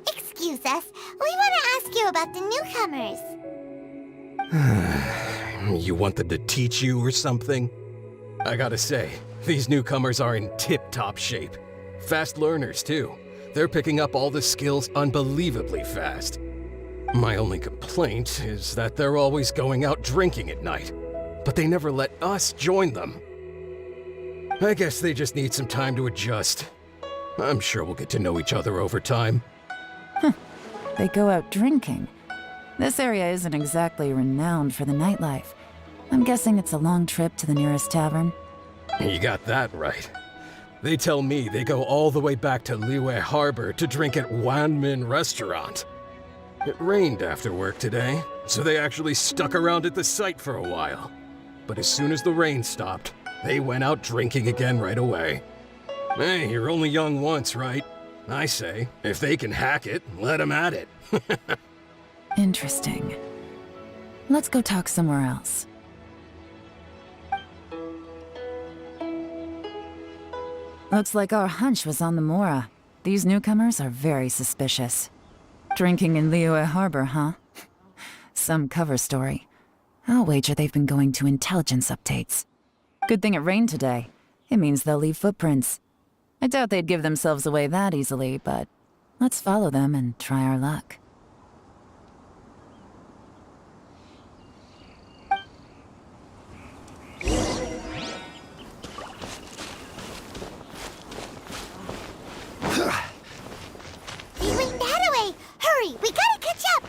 Excuse us. We want to ask you about the newcomers. You want them to teach you or something? I gotta say, these newcomers are in tip-top shape. Fast learners, too. They're picking up all the skills unbelievably fast. My only complaint is that they're always going out drinking at night, but they never let us join them. I guess they just need some time to adjust. I'm sure we'll get to know each other over time. They go out drinking. This area isn't exactly renowned for the nightlife. I'm guessing it's a long trip to the nearest tavern. You got that right. They tell me they go all the way back to Liyue Harbor to drink at Wanmin Restaurant. It rained after work today, so they actually stuck around at the site for a while. But as soon as the rain stopped, they went out drinking again right away. Hey, you're only young once, right? I say, if they can hack it, let them at it. Interesting. Let's go talk somewhere else. Looks like our hunch was on the Mora. These newcomers are very suspicious. Drinking in Liyue Harbor, huh? Some cover story. I'll wager they've been going to intelligence updates. Good thing it rained today. It means they'll leave footprints. I doubt they'd give themselves away that easily, but let's follow them and try our luck. They went that way! Hurry, we gotta catch up!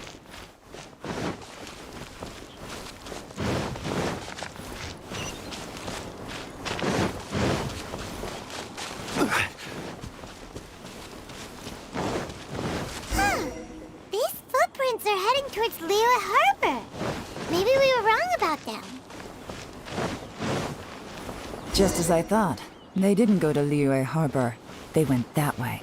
These footprints are heading towards Liyue Harbor. Maybe we were wrong about them. Just as I thought. They didn't go to Liyue Harbor. They went that way.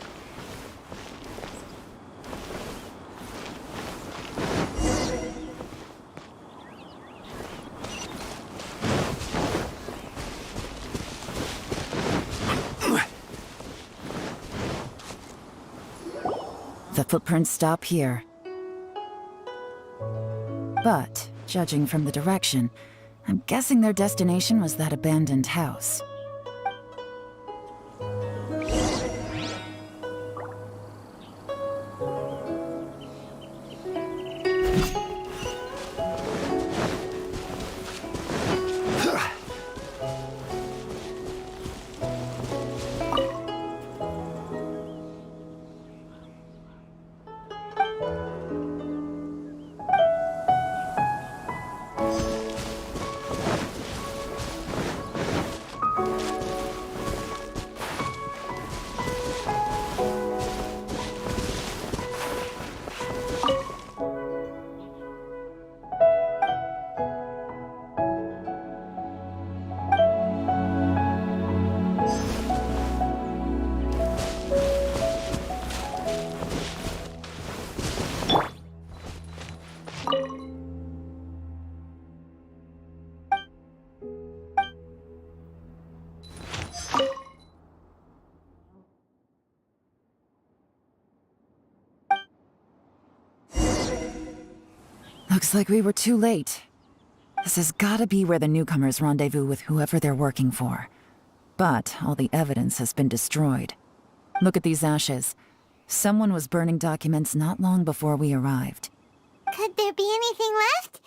The footprints stop here. But Judging from the direction, I'm guessing their destination was that abandoned house. Looks like we were too late. This has gotta be where the newcomers rendezvous with whoever they're working for. But all the evidence has been destroyed. Look at these ashes. Someone was burning documents not long before we arrived. Could there be anything left?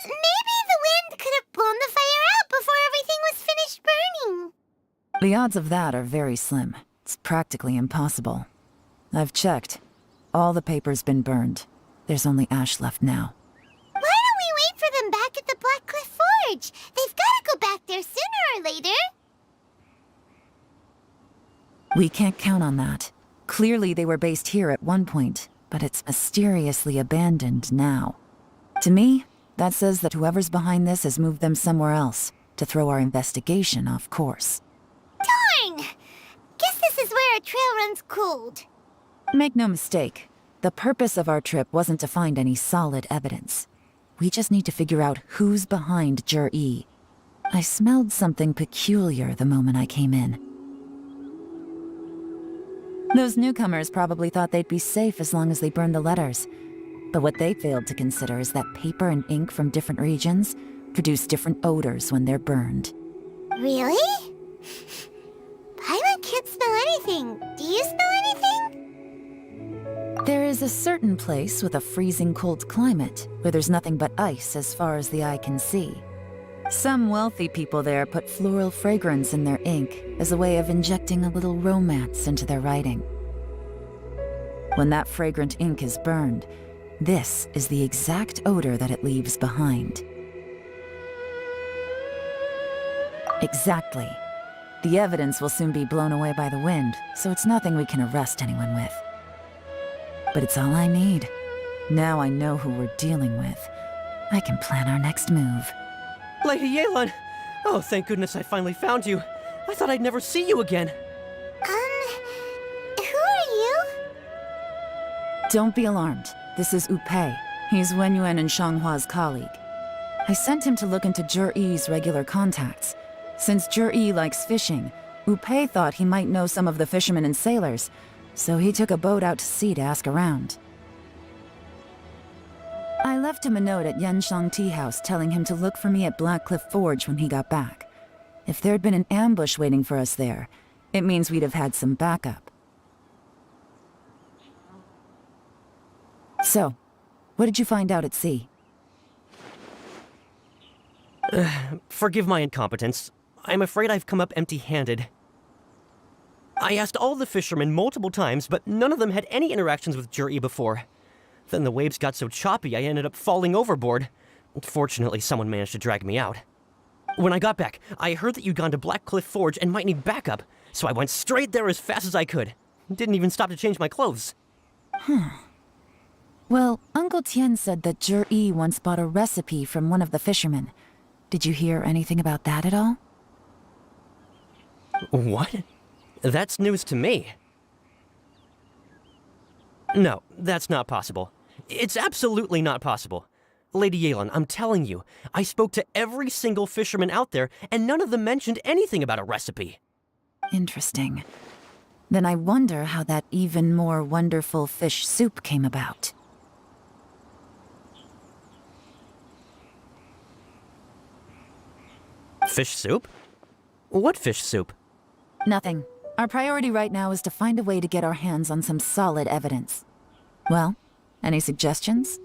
Maybe the wind could have blown the fire out before everything was finished burning. The odds of that are very slim. It's practically impossible. I've checked. All the paper's been burned. There's only ash left now. Why don't we wait for them back at the Black Cliff Forge? They've got to go back there sooner or later. We can't count on that. Clearly they were based here at one point, but it's mysteriously abandoned now. To me, that says that whoever's behind this has moved them somewhere else to throw our investigation off course. Darn! Guess this is where our trail runs cold. Make no mistake, the purpose of our trip wasn't to find any solid evidence. We just need to figure out who's behind Jueri. I smelled something peculiar the moment I came in. Those newcomers probably thought they'd be safe as long as they burned the letters. But what they failed to consider is that paper and ink from different regions produce different odors when they're burned. Really? Paimon can't smell anything. Do you smell anything? There is a certain place with a freezing cold climate where there's nothing but ice as far as the eye can see. Some wealthy people there put floral fragrance in their ink as a way of injecting a little romance into their writing. When that fragrant ink is burned, this is the exact odor that it leaves behind. Exactly. The evidence will soon be blown away by the wind, so it's nothing we can arrest anyone with. But it's all I need. Now I know who we're dealing with. I can plan our next move. Lady Yelan! Oh, thank goodness I finally found you. I thought I'd never see you again. Who are you? Don't be alarmed. This is Upei. He's Wenyuan and Shanghua's colleague. I sent him to look into Jueri's regular contacts. Since Jueri likes fishing, Upei thought he might know some of the fishermen and sailors, so he took a boat out to sea to ask around. I left him a note at Yanshang Tea House telling him to look for me at Black Cliff Forge when he got back. If there'd been an ambush waiting for us there, it means we'd have had some backup. So, what did you find out at sea? Forgive my incompetence. I'm afraid I've come up empty-handed. I asked all the fishermen multiple times, but none of them had any interactions with Jueri before. Then the waves got so choppy I ended up falling overboard. Fortunately, someone managed to drag me out. When I got back, I heard that you'd gone to Black Cliff Forge and might need backup, so I went straight there as fast as I could. Didn't even stop to change my clothes. Well, Uncle Tian said that Jueri once bought a recipe from one of the fishermen. Did you hear anything about that at all? What? That's news to me. No, that's not possible. It's absolutely not possible. Lady Yelan, I'm telling you, I spoke to every single fisherman out there, and none of them mentioned anything about a recipe. Interesting. Then I wonder how that even more wonderful fish soup came about. Fish soup? What fish soup? Nothing. Our priority right now is to find a way to get our hands on some solid evidence. Well, any suggestions?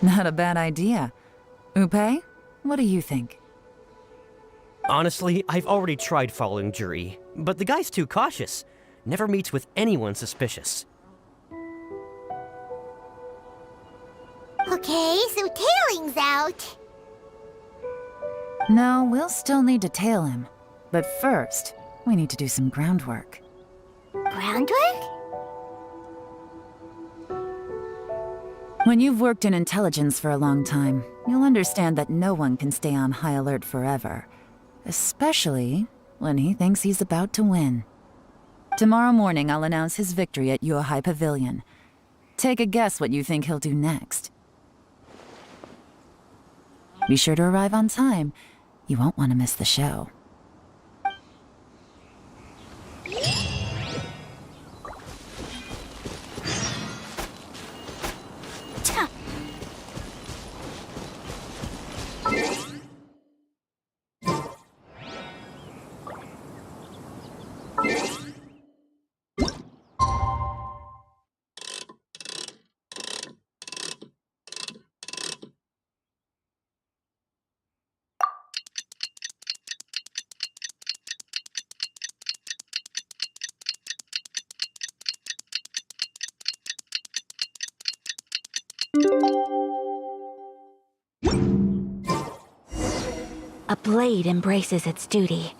Not a bad idea. Upe, what do you think? Honestly, I've already tried following Jueri, but the guy's too cautious. Never meets with anyone suspicious. Okay, so tailing's out. No, we'll still need to tail him. But first, we need to do some groundwork. Groundwork? When you've worked in intelligence for a long time, you'll understand that no one can stay on high alert forever. Especially when he thinks he's about to win. Tomorrow morning, I'll announce his victory at Yuehai Pavilion. Take a guess what you think he'll do next. Be sure to arrive on time. You won't want to miss the show. A blade embraces its duty.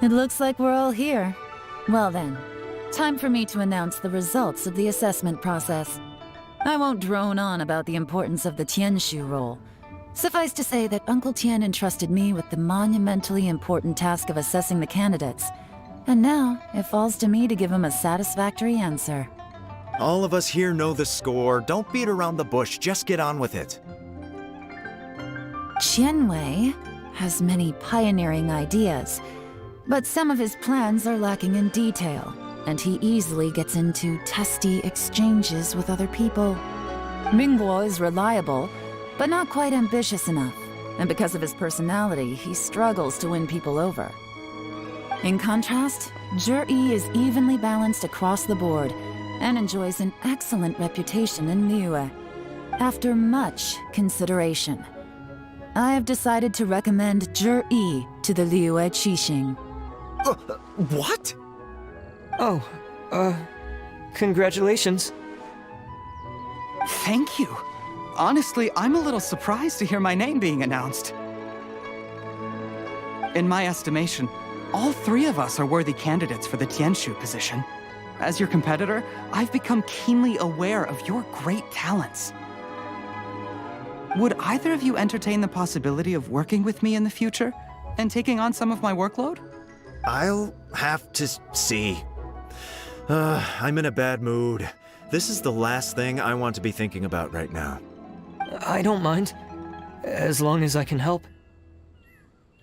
It looks like we're all here. Well then, time for me to announce the results of the assessment process. I won't drone on about the importance of the Tianshu role. Suffice to say that Uncle Tian entrusted me with the monumentally important task of assessing the candidates. And now, it falls to me to give him a satisfactory answer. All of us here know the score. Don't beat around the bush, just get on with it. Qianwei has many pioneering ideas, but some of his plans are lacking in detail, and he easily gets into testy exchanges with other people. Mingguo is reliable, but not quite ambitious enough, and because of his personality, he struggles to win people over. In contrast, Jueri is evenly balanced across the board, and enjoys an excellent reputation in Liyue. After much consideration, I have decided to recommend Jueri to the Liyue Qixing. What? Oh, congratulations. Thank you. Honestly, I'm a little surprised to hear my name being announced. In my estimation, all three of us are worthy candidates for the Tianshu position. As your competitor, I've become keenly aware of your great talents. Would either of you entertain the possibility of working with me in the future and taking on some of my workload? I'll have to see. I'm in a bad mood. This is the last thing I want to be thinking about right now. I don't mind, as long as I can help.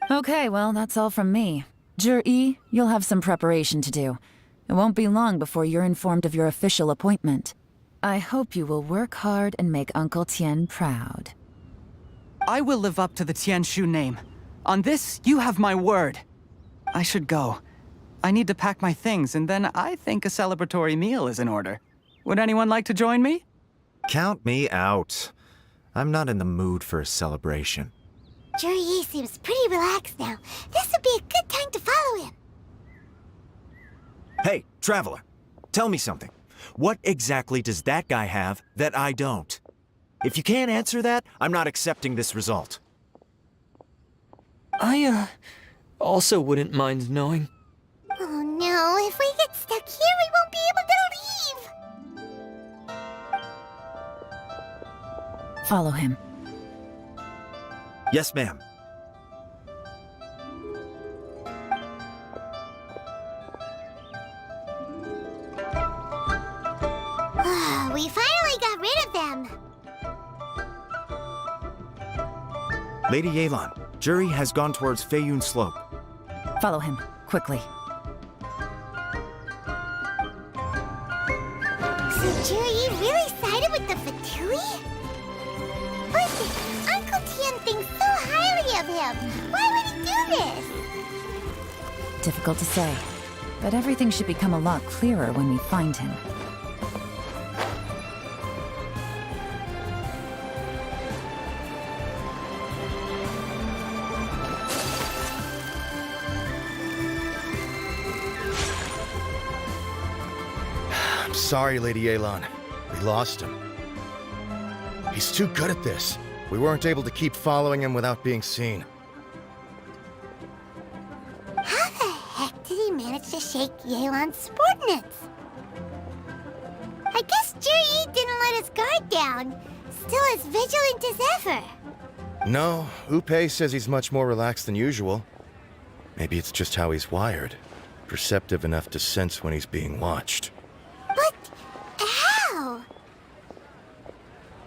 Okay, well, that's all from me. Jueri, you'll have some preparation to do. It won't be long before you're informed of your official appointment. I hope you will work hard and make Uncle Tian proud. I will live up to the Tianshu name. On this, you have my word. I should go. I need to pack my things, and then I think a celebratory meal is in order. Would anyone like to join me? Count me out. I'm not in the mood for a celebration. Jueri seems pretty relaxed now. This would be a good time to follow him. Hey, traveler, tell me something. What exactly does that guy have that I don't? If you can't answer that, I'm not accepting this result. I, also wouldn't mind knowing. Oh no, if we get stuck here, we won't be able to leave! Follow him. Yes, ma'am. We finally got rid of them! Lady Yelan, Jueri has gone towards Feiyun Slope. Follow him, quickly. So Jueri really sided with the Fatui? Listen, Uncle Tian thinks so highly of him. Why would he do this? Difficult to say, but everything should become a lot clearer when we find him. Sorry, Lady Yelan. We lost him. He's too good at this. We weren't able to keep following him without being seen. How the heck did he manage to shake Yelan's subordinates? I guess Jueri didn't let his guard down. Still as vigilant as ever. No, Upe says he's much more relaxed than usual. Maybe it's just how he's wired. Perceptive enough to sense when he's being watched. How?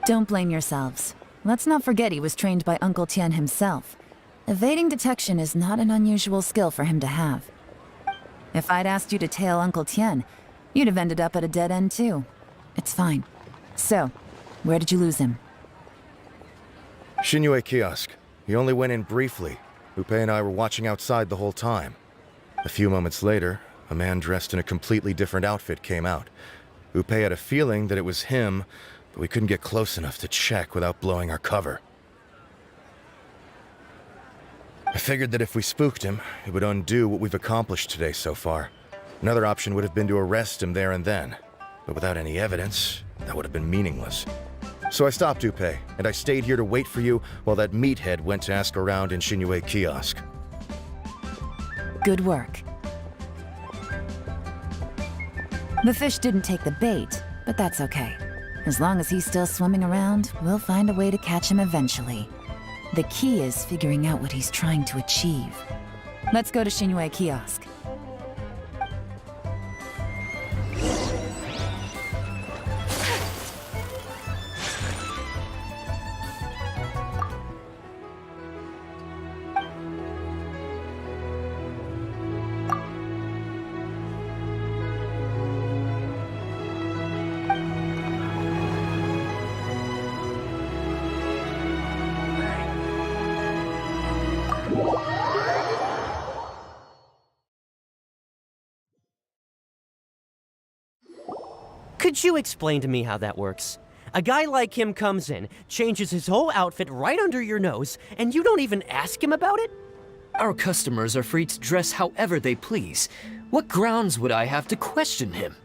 Don't blame yourselves. Let's not forget he was trained by Uncle Tian himself. Evading detection is not an unusual skill for him to have. If I'd asked you to tail Uncle Tian, you'd have ended up at a dead end too. It's fine. So, where did you lose him? Xinyue kiosk. He only went in briefly. Upe and I were watching outside the whole time. A few moments later, a man dressed in a completely different outfit came out. Upe had a feeling that it was him, but we couldn't get close enough to check without blowing our cover. I figured that if we spooked him, it would undo what we've accomplished today so far. Another option would have been to arrest him there and then, but without any evidence, that would have been meaningless. So I stopped Upe, and I stayed here to wait for you while that meathead went to ask around in Xinyue kiosk. Good work. The fish didn't take the bait, but that's okay. As long as he's still swimming around, we'll find a way to catch him eventually. The key is figuring out what he's trying to achieve. Let's go to Xinyue kiosk. Could you explain to me how that works? A guy like him comes in, changes his whole outfit right under your nose, and you don't even ask him about it? Our customers are free to dress however they please. What grounds would I have to question him?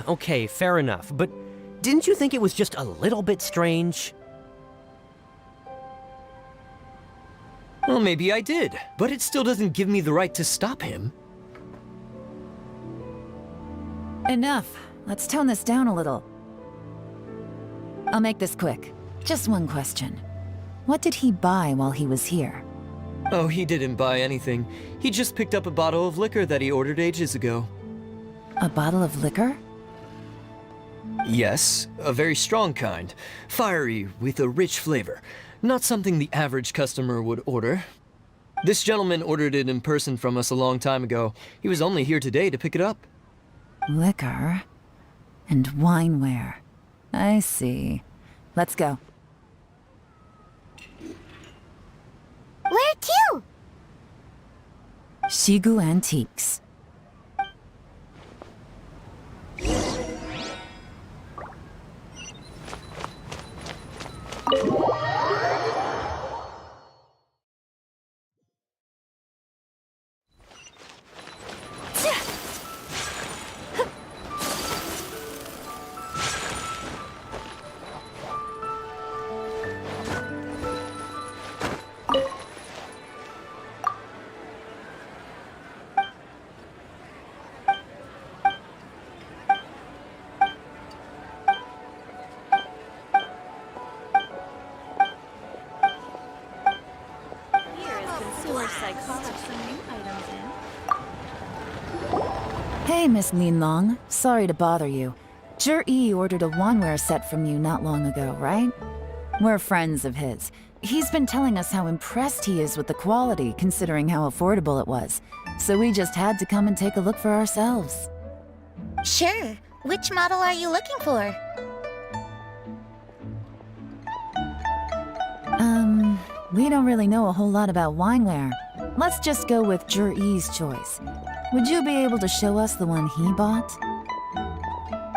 Okay, fair enough, but didn't you think it was just a little bit strange? Well, maybe I did, but it still doesn't give me the right to stop him. Enough. Let's tone this down a little. I'll make this quick. Just one question. What did he buy while he was here? Oh, he didn't buy anything. He just picked up a bottle of liquor that he ordered ages ago. A bottle of liquor? Yes, a very strong kind. Fiery, with a rich flavor. Not something the average customer would order. This gentleman ordered it in person from us a long time ago. He was only here today to pick it up. Liquor and wineware. I see. Let's go. Where to? Shigu Antiques. I caught some new items in. Hey, Miss Linlong. Sorry to bother you. Jueri ordered a waneware set from you not long ago, right? We're friends of his. He's been telling us how impressed he is with the quality, considering how affordable it was. So we just had to come and take a look for ourselves. Sure. Which model are you looking for? We don't really know a whole lot about wineware. Let's just go with Jueri's choice. Would you be able to show us the one he bought?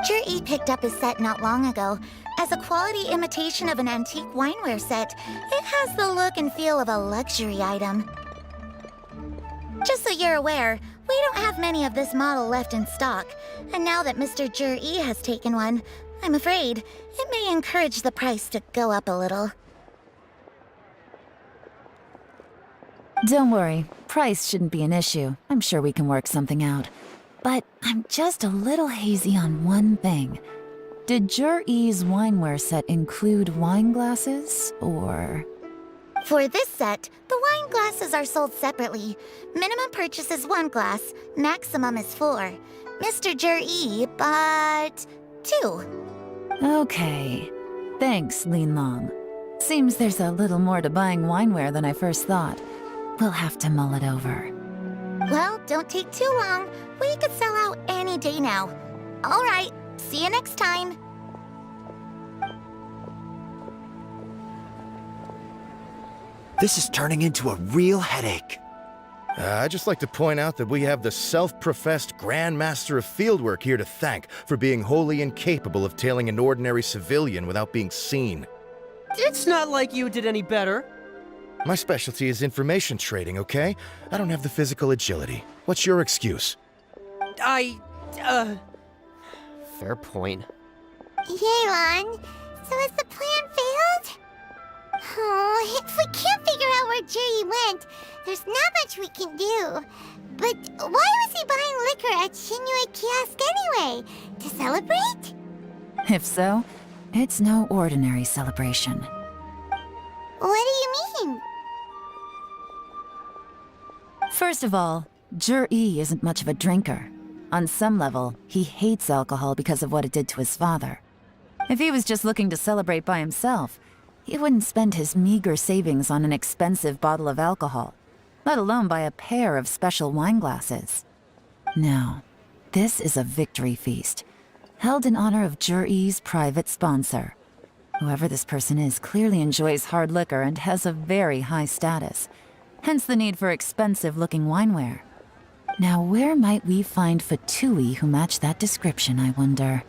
Jueri picked up his set not long ago. As a quality imitation of an antique wineware set, it has the look and feel of a luxury item. Just so you're aware, we don't have many of this model left in stock, and now that Mr. Jueri has taken one, I'm afraid it may encourage the price to go up a little. Don't worry, price shouldn't be an issue. I'm sure we can work something out. But I'm just a little hazy on one thing. Did Jueri's wineware set include wine glasses, or...? For this set, the wine glasses are sold separately. Minimum purchase is 1 glass, maximum is 4. Mr. Jueri bought 2. Okay. Thanks, Linlong. Seems there's a little more to buying wineware than I first thought. We'll have to mull it over. Well, don't take too long. We could sell out any day now. All right, see you next time. This is turning into a real headache. I'd just like to point out that we have the self-professed Grand Master of Fieldwork here to thank for being wholly incapable of tailing an ordinary civilian without being seen. It's not like you did any better. My specialty is information trading, okay? I don't have the physical agility. What's your excuse? Fair point. Yelan, so has the plan failed? Oh, if we can't figure out where Jueri went, there's not much we can do. But why was he buying liquor at Shinue Kiosk anyway? To celebrate? If so, it's no ordinary celebration. What do you mean? First of all, Jueri isn't much of a drinker. On some level, he hates alcohol because of what it did to his father. If he was just looking to celebrate by himself, he wouldn't spend his meager savings on an expensive bottle of alcohol, let alone buy a pair of special wine glasses. No, this is a victory feast, held in honor of Jueri's private sponsor. Whoever this person is clearly enjoys hard liquor and has a very high status, hence the need for expensive-looking wineware. Now, where might we find Fatui who match that description, I wonder?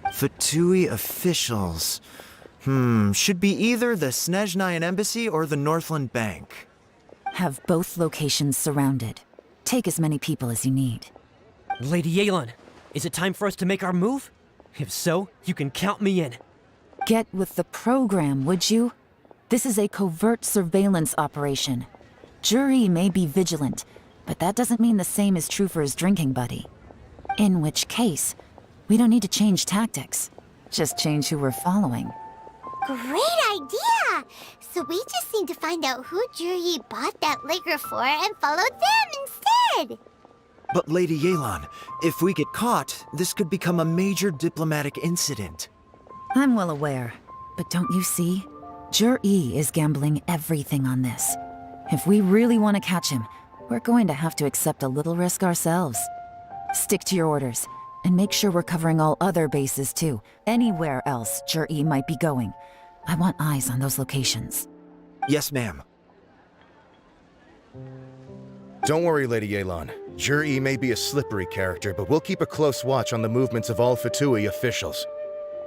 Fatui officials. Should be either the Snezhnayan Embassy or the Northland Bank. Have both locations surrounded. Take as many people as you need. Lady Yelan, is it time for us to make our move? If so, you can count me in. Get with the program, would you? This is a covert surveillance operation. Jueri may be vigilant, but that doesn't mean the same is true for his drinking buddy. In which case, we don't need to change tactics. Just change who we're following. Great idea! So we just need to find out who Jueri bought that liquor for and follow them instead! But Lady Yelan, if we get caught, this could become a major diplomatic incident. I'm well aware, but don't you see? Jueri is gambling everything on this. If we really want to catch him, we're going to have to accept a little risk ourselves. Stick to your orders, and make sure we're covering all other bases too. Anywhere else Jueri might be going. I want eyes on those locations. Yes, ma'am. Don't worry, Lady Yelan. Jueri may be a slippery character, but we'll keep a close watch on the movements of all Fatui officials.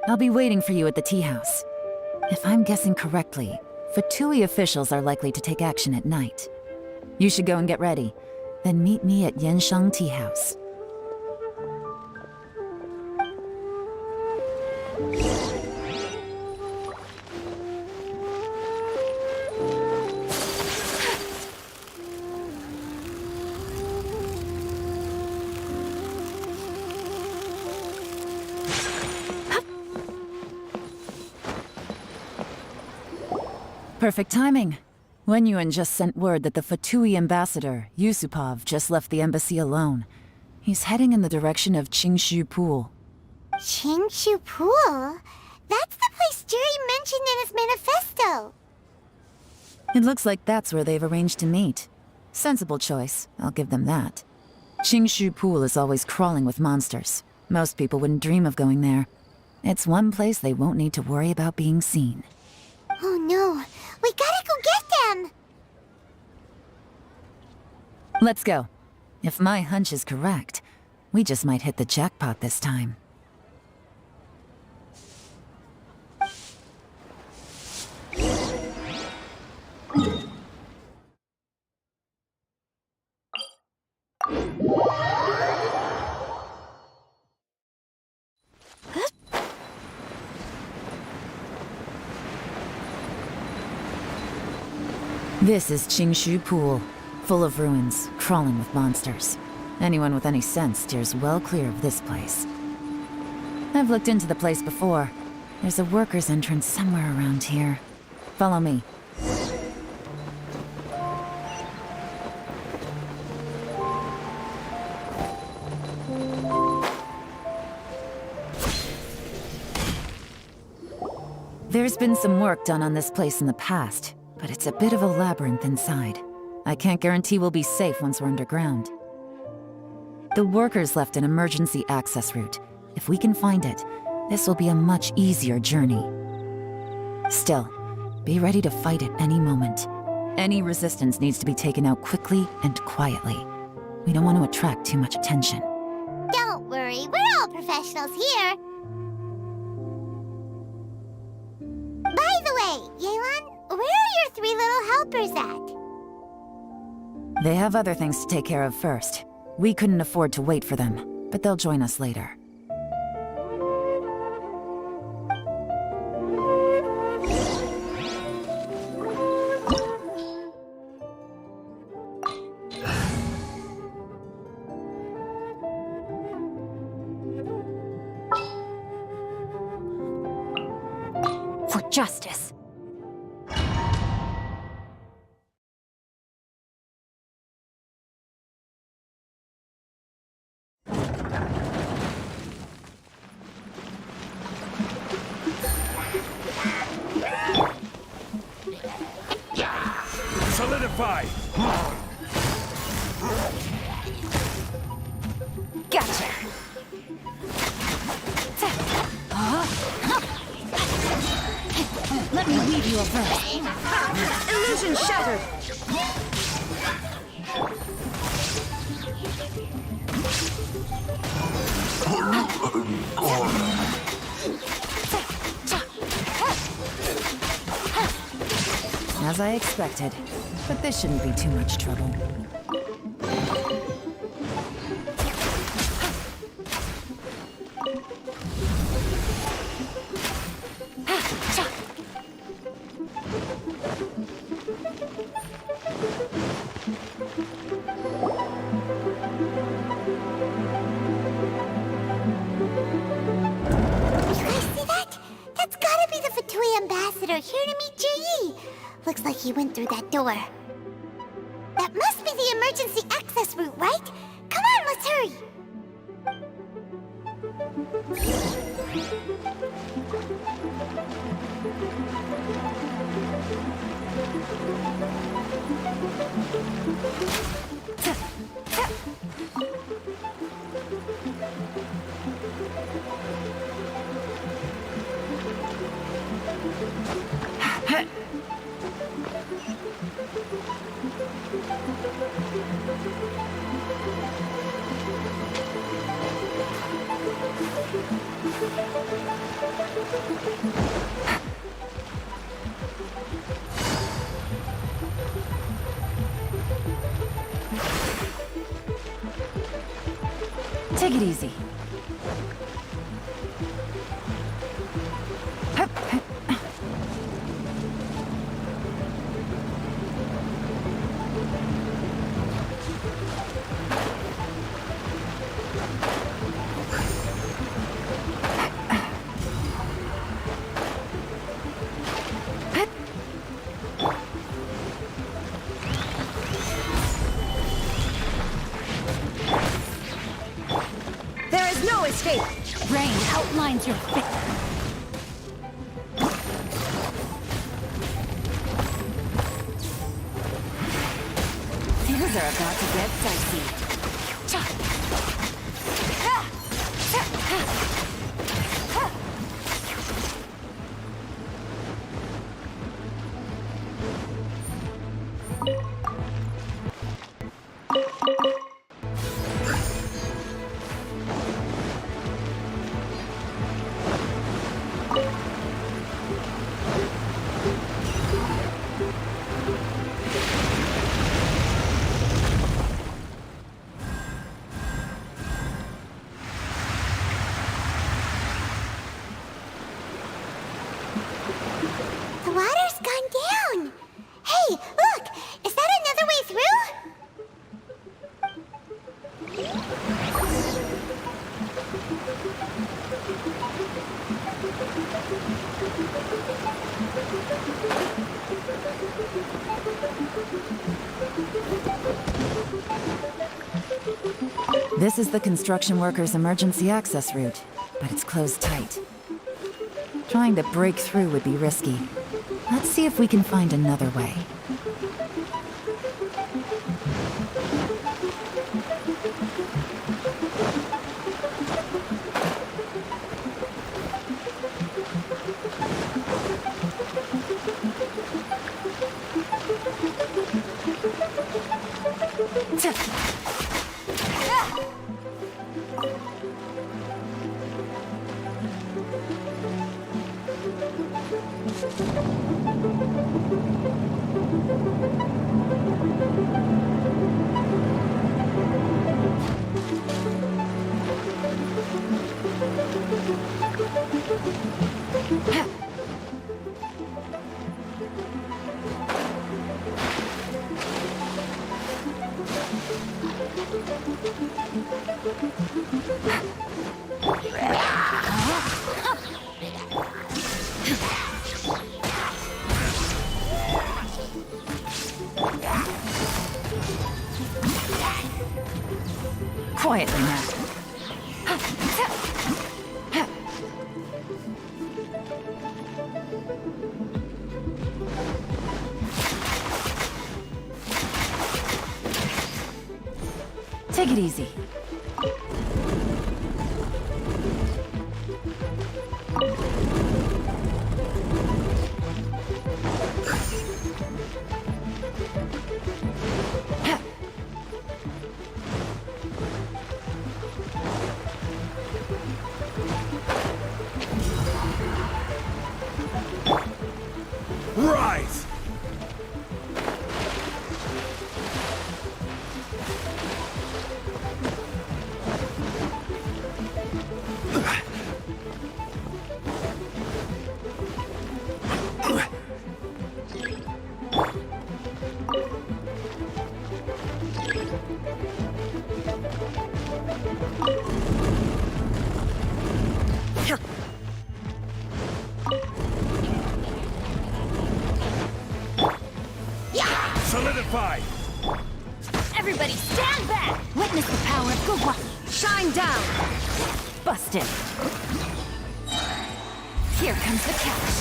I'll be waiting for you at the tea house. If I'm guessing correctly, Fatui officials are likely to take action at night. You should go and get ready, then meet me at Yensheng Tea House. Perfect timing. Wenyuan just sent word that the Fatui ambassador, Yusupov, just left the embassy alone. He's heading in the direction of Qingshu Pool. Qingshu Pool? That's the place Jueri mentioned in his manifesto. It looks like that's where they've arranged to meet. Sensible choice, I'll give them that. Qingshu Pool is always crawling with monsters. Most people wouldn't dream of going there. It's one place they won't need to worry about being seen. Oh no, we gotta go get them! Let's go. If my hunch is correct, we just might hit the jackpot this time. This is Qingshu Pool, full of ruins, crawling with monsters. Anyone with any sense steers well clear of this place. I've looked into the place before. There's a worker's entrance somewhere around here. Follow me. There's been some work done on this place in the past, but it's a bit of a labyrinth inside. I can't guarantee we'll be safe once we're underground. The workers left an emergency access route. If we can find it, this will be a much easier journey. Still, be ready to fight at any moment. Any resistance needs to be taken out quickly and quietly. We don't want to attract too much attention. Don't worry, we're all professionals here. By the way, Yelan, where are your 3 little helpers at? They have other things to take care of first. We couldn't afford to wait for them, but they'll join us later. For justice. Solidify! Gotcha! Let me weave you a verse. Illusion shattered! As I expected, but this shouldn't be too much trouble. Ambassador here to meet Jueri. Looks like he went through that door. That must be the emergency access route, right? Come on, let's hurry. Take it easy. outlines your fate. Things are about to get dicey. The water's gone down. Hey, look! Is that another way through? This is the construction workers' emergency access route, but it's closed tight. Trying to break through would be risky. Let's see if we can find another way. Quietly now. Take it easy. Rise! Solidify! Everybody stand back! Witness the power of Gugwa! Shine down! Busted! Here comes the catch.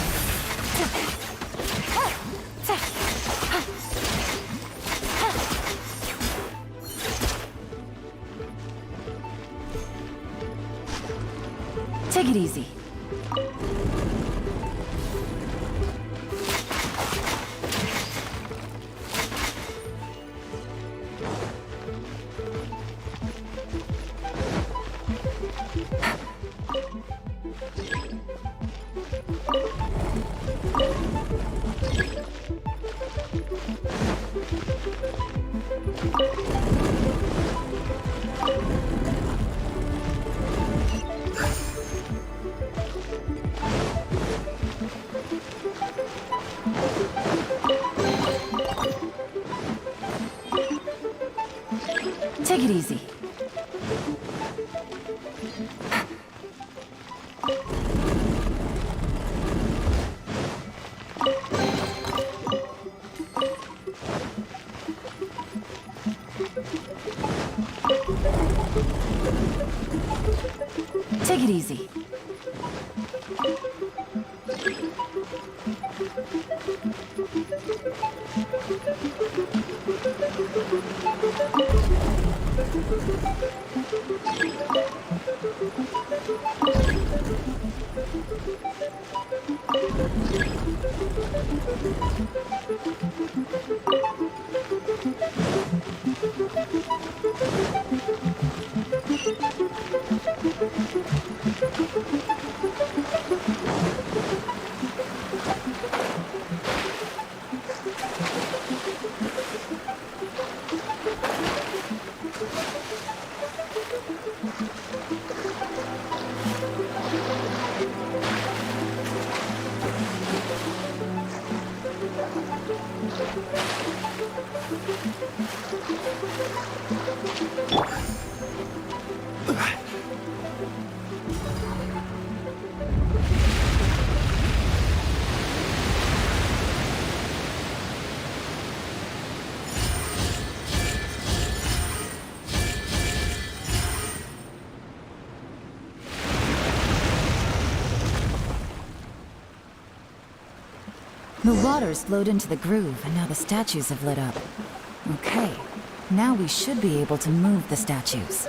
Take it easy. Take it easy. Take it easy. The water's flowed into the groove, and now the statues have lit up. Okay, now we should be able to move the statues.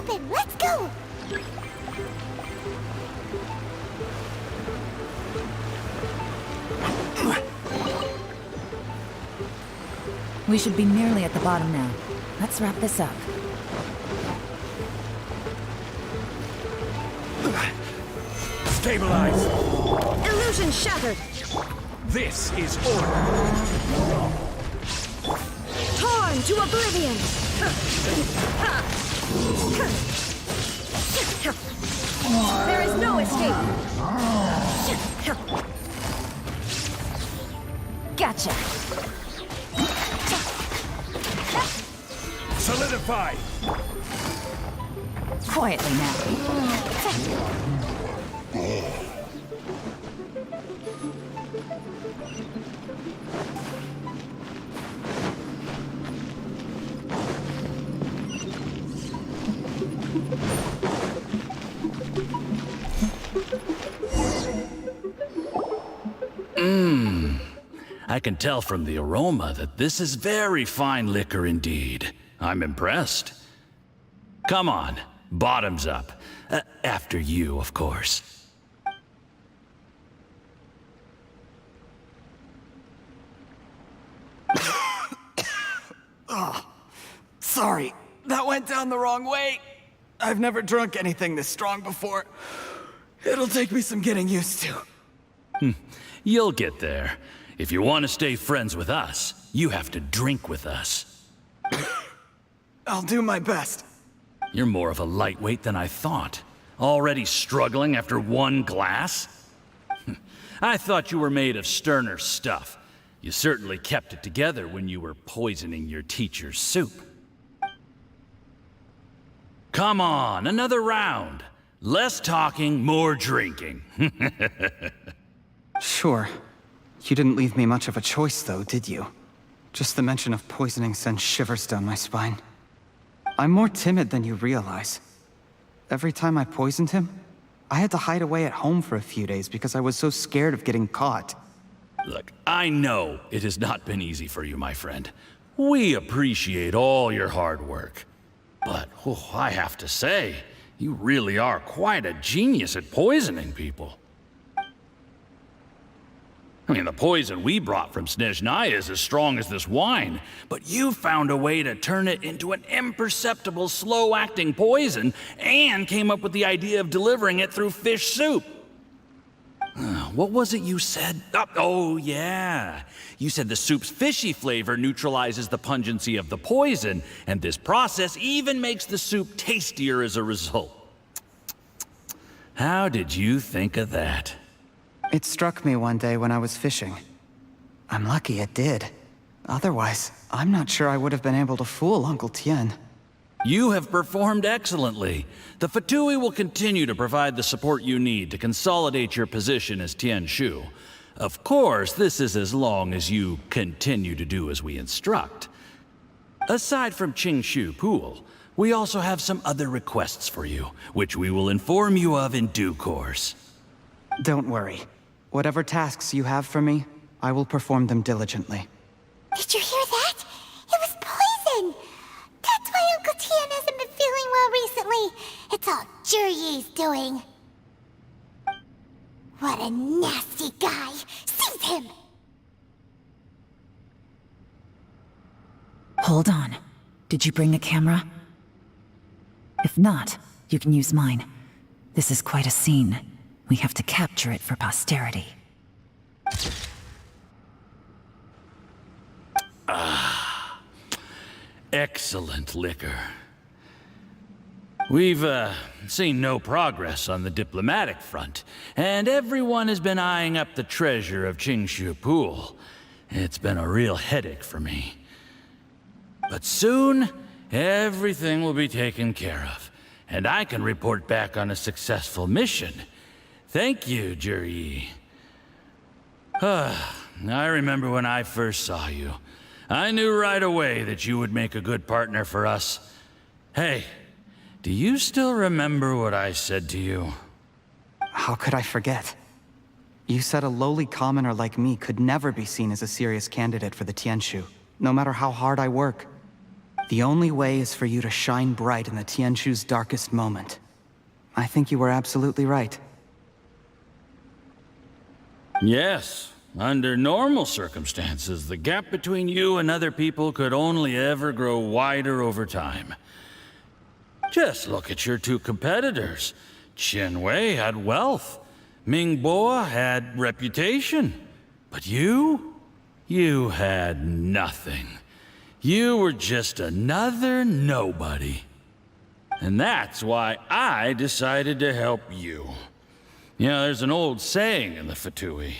open. Let's go! We should be nearly at the bottom now. Let's wrap this up. Stabilize! Illusion shattered! This is order! Torn to oblivion! There is no escape! Gotcha. Solidify! Quietly now. I can tell from the aroma that this is very fine liquor indeed. I'm impressed. Come on, bottoms up. After you, of course. Oh, sorry. That went down the wrong way. I've never drunk anything this strong before. It'll take me some getting used to. You'll get there. If you want to stay friends with us, you have to drink with us. I'll do my best. You're more of a lightweight than I thought. Already struggling after one glass? I thought you were made of sterner stuff. You certainly kept it together when you were poisoning your teacher's soup. Come on, another round. Less talking, more drinking. Sure. You didn't leave me much of a choice, though, did you? Just the mention of poisoning sends shivers down my spine. I'm more timid than you realize. Every time I poisoned him, I had to hide away at home for a few days because I was so scared of getting caught. Look, I know it has not been easy for you, my friend. We appreciate all your hard work. But, I have to say, you really are quite a genius at poisoning people. I mean, the poison we brought from Snezhnaya is as strong as this wine, but you found a way to turn it into an imperceptible, slow-acting poison, and came up with the idea of delivering it through fish soup. What was it you said? Oh, yeah. You said the soup's fishy flavor neutralizes the pungency of the poison, and this process even makes the soup tastier as a result. How did you think of that? It struck me one day when I was fishing. I'm lucky it did. Otherwise, I'm not sure I would have been able to fool Uncle Tian. You have performed excellently. The Fatui will continue to provide the support you need to consolidate your position as Tianshu. Of course, this is as long as you continue to do as we instruct. Aside from Qingshu Pool, we also have some other requests for you, which we will inform you of in due course. Don't worry. Whatever tasks you have for me, I will perform them diligently. Did you hear that? It was poison! That's why Uncle Tian hasn't been feeling well recently. It's all Jueri's doing. What a nasty guy! Seize him! Hold on. Did you bring a camera? If not, you can use mine. This is quite a scene. We have to capture it for posterity. Excellent liquor. We've, seen no progress on the diplomatic front, and everyone has been eyeing up the treasure of Qingshu Pool. It's been a real headache for me. But soon, everything will be taken care of, and I can report back on a successful mission. Thank you, Jueri. I remember when I first saw you. I knew right away that you would make a good partner for us. Hey, do you still remember what I said to you? How could I forget? You said a lowly commoner like me could never be seen as a serious candidate for the Tianshu, no matter how hard I work. The only way is for you to shine bright in the Tianshu's darkest moment. I think you were absolutely right. Yes. Under normal circumstances, the gap between you and other people could only ever grow wider over time. Just look at your two competitors. Qianwei had wealth. Mingbo had reputation. But you had nothing. You were just another nobody. And that's why I decided to help you. You know, there's an old saying in the Fatui.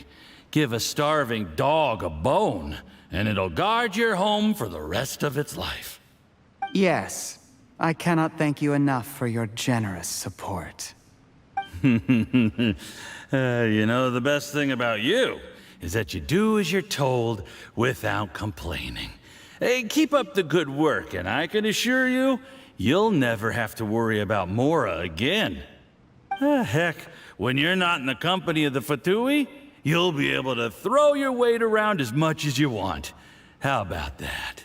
Give a starving dog a bone, and it'll guard your home for the rest of its life. Yes, I cannot thank you enough for your generous support. You know, the best thing about you is that you do as you're told without complaining. Hey, keep up the good work, and I can assure you, you'll never have to worry about Mora again. Heck, when you're not in the company of the Fatui, you'll be able to throw your weight around as much as you want. How about that?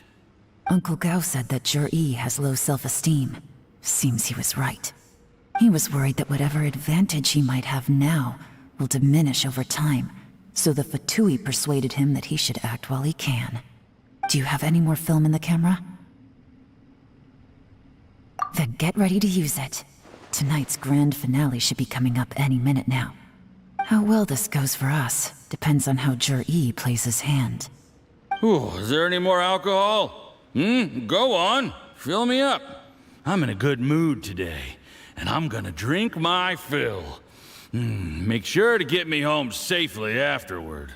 Uncle Gao said that Jueri has low self-esteem. Seems he was right. He was worried that whatever advantage he might have now will diminish over time, so the Fatui persuaded him that he should act while he can. Do you have any more film in the camera? Then get ready to use it. Tonight's grand finale should be coming up any minute now. How well this goes for us depends on how Jueri plays his hand. Ooh, is there any more alcohol? Go on, fill me up. I'm in a good mood today, and I'm gonna drink my fill. Make sure to get me home safely afterward.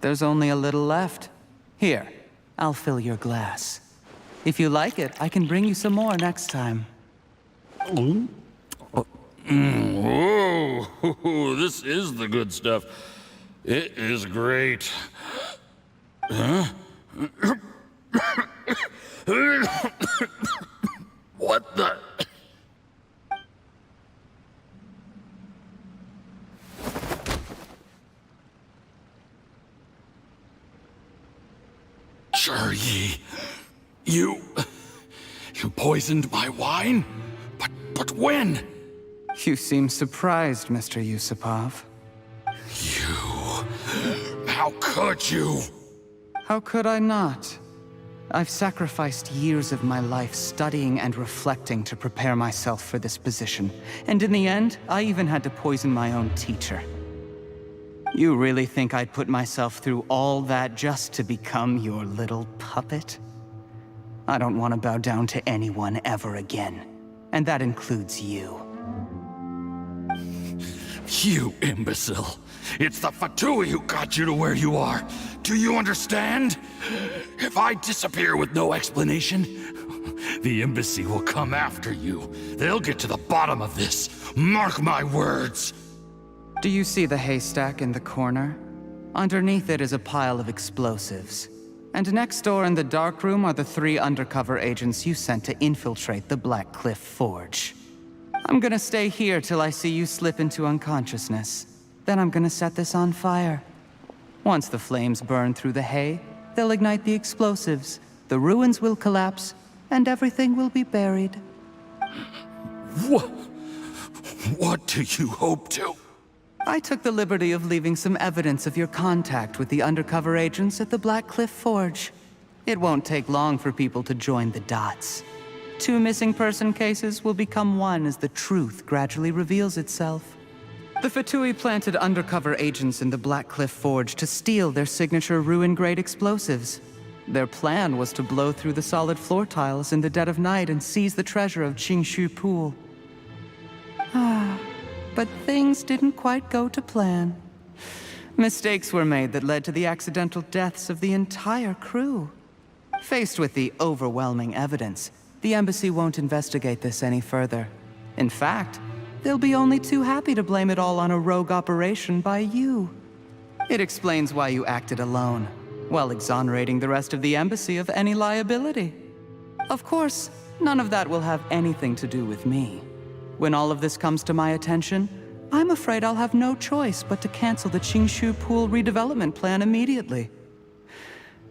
There's only a little left. Here, I'll fill your glass. If you like it, I can bring you some more next time. Whoa, this is the good stuff. It is great. Huh? What the? Jueri, you poisoned my wine? But when? You seem surprised, Mr. Yusupov. How could you? How could I not? I've sacrificed years of my life studying and reflecting to prepare myself for this position. And in the end, I even had to poison my own teacher. You really think I'd put myself through all that just to become your little puppet? I don't want to bow down to anyone ever again. And that includes you. You imbecile. It's the Fatui who got you to where you are. Do you understand? If I disappear with no explanation, the embassy will come after you. They'll get to the bottom of this. Mark my words. Do you see the haystack in the corner? Underneath it is a pile of explosives. And next door in the dark room are the 3 undercover agents you sent to infiltrate the Black Cliff Forge. I'm gonna stay here till I see you slip into unconsciousness. Then I'm gonna set this on fire. Once the flames burn through the hay, they'll ignite the explosives, the ruins will collapse, and everything will be buried. What do you hope to? I took the liberty of leaving some evidence of your contact with the undercover agents at the Black Cliff Forge. It won't take long for people to join the dots. 2 missing person cases will become 1 as the truth gradually reveals itself. The Fatui planted undercover agents in the Black Cliff Forge to steal their signature ruin-grade explosives. Their plan was to blow through the solid floor tiles in the dead of night and seize the treasure of Qingshu Pool. But things didn't quite go to plan. Mistakes were made that led to the accidental deaths of the entire crew. Faced with the overwhelming evidence, the embassy won't investigate this any further. In fact, they'll be only too happy to blame it all on a rogue operation by you. It explains why you acted alone, while exonerating the rest of the embassy of any liability. Of course, none of that will have anything to do with me. When all of this comes to my attention, I'm afraid I'll have no choice but to cancel the Qingshu Pool redevelopment plan immediately.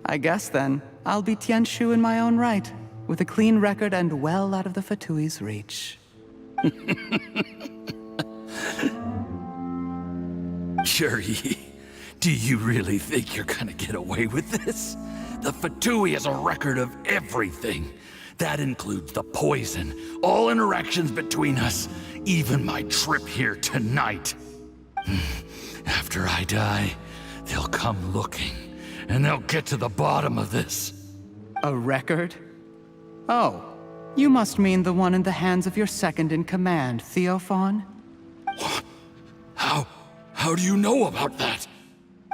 I guess then, I'll be Tianshu in my own right, with a clean record and well out of the Fatui's reach. Jueri, do you really think you're gonna get away with this? The Fatui has a record of everything. That includes the poison, all interactions between us, even my trip here tonight. After I die, they'll come looking, and they'll get to the bottom of this. A record? Oh, you must mean the one in the hands of your second-in-command, Theophan? How do you know about that?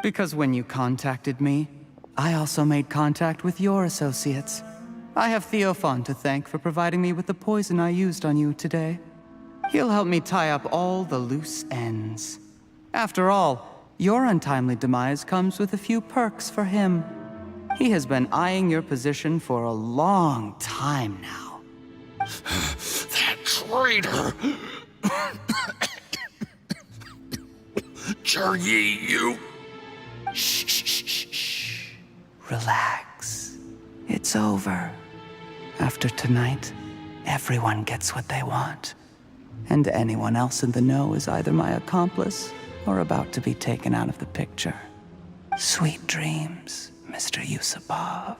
Because when you contacted me, I also made contact with your associates. I have Theophan to thank for providing me with the poison I used on you today. He'll help me tie up all the loose ends. After all, your untimely demise comes with a few perks for him. He has been eyeing your position for a long time now. That traitor! Jueri, you... Shh. Relax. It's over. After tonight, everyone gets what they want. And anyone else in the know is either my accomplice or about to be taken out of the picture. Sweet dreams, Mr. Yusupov.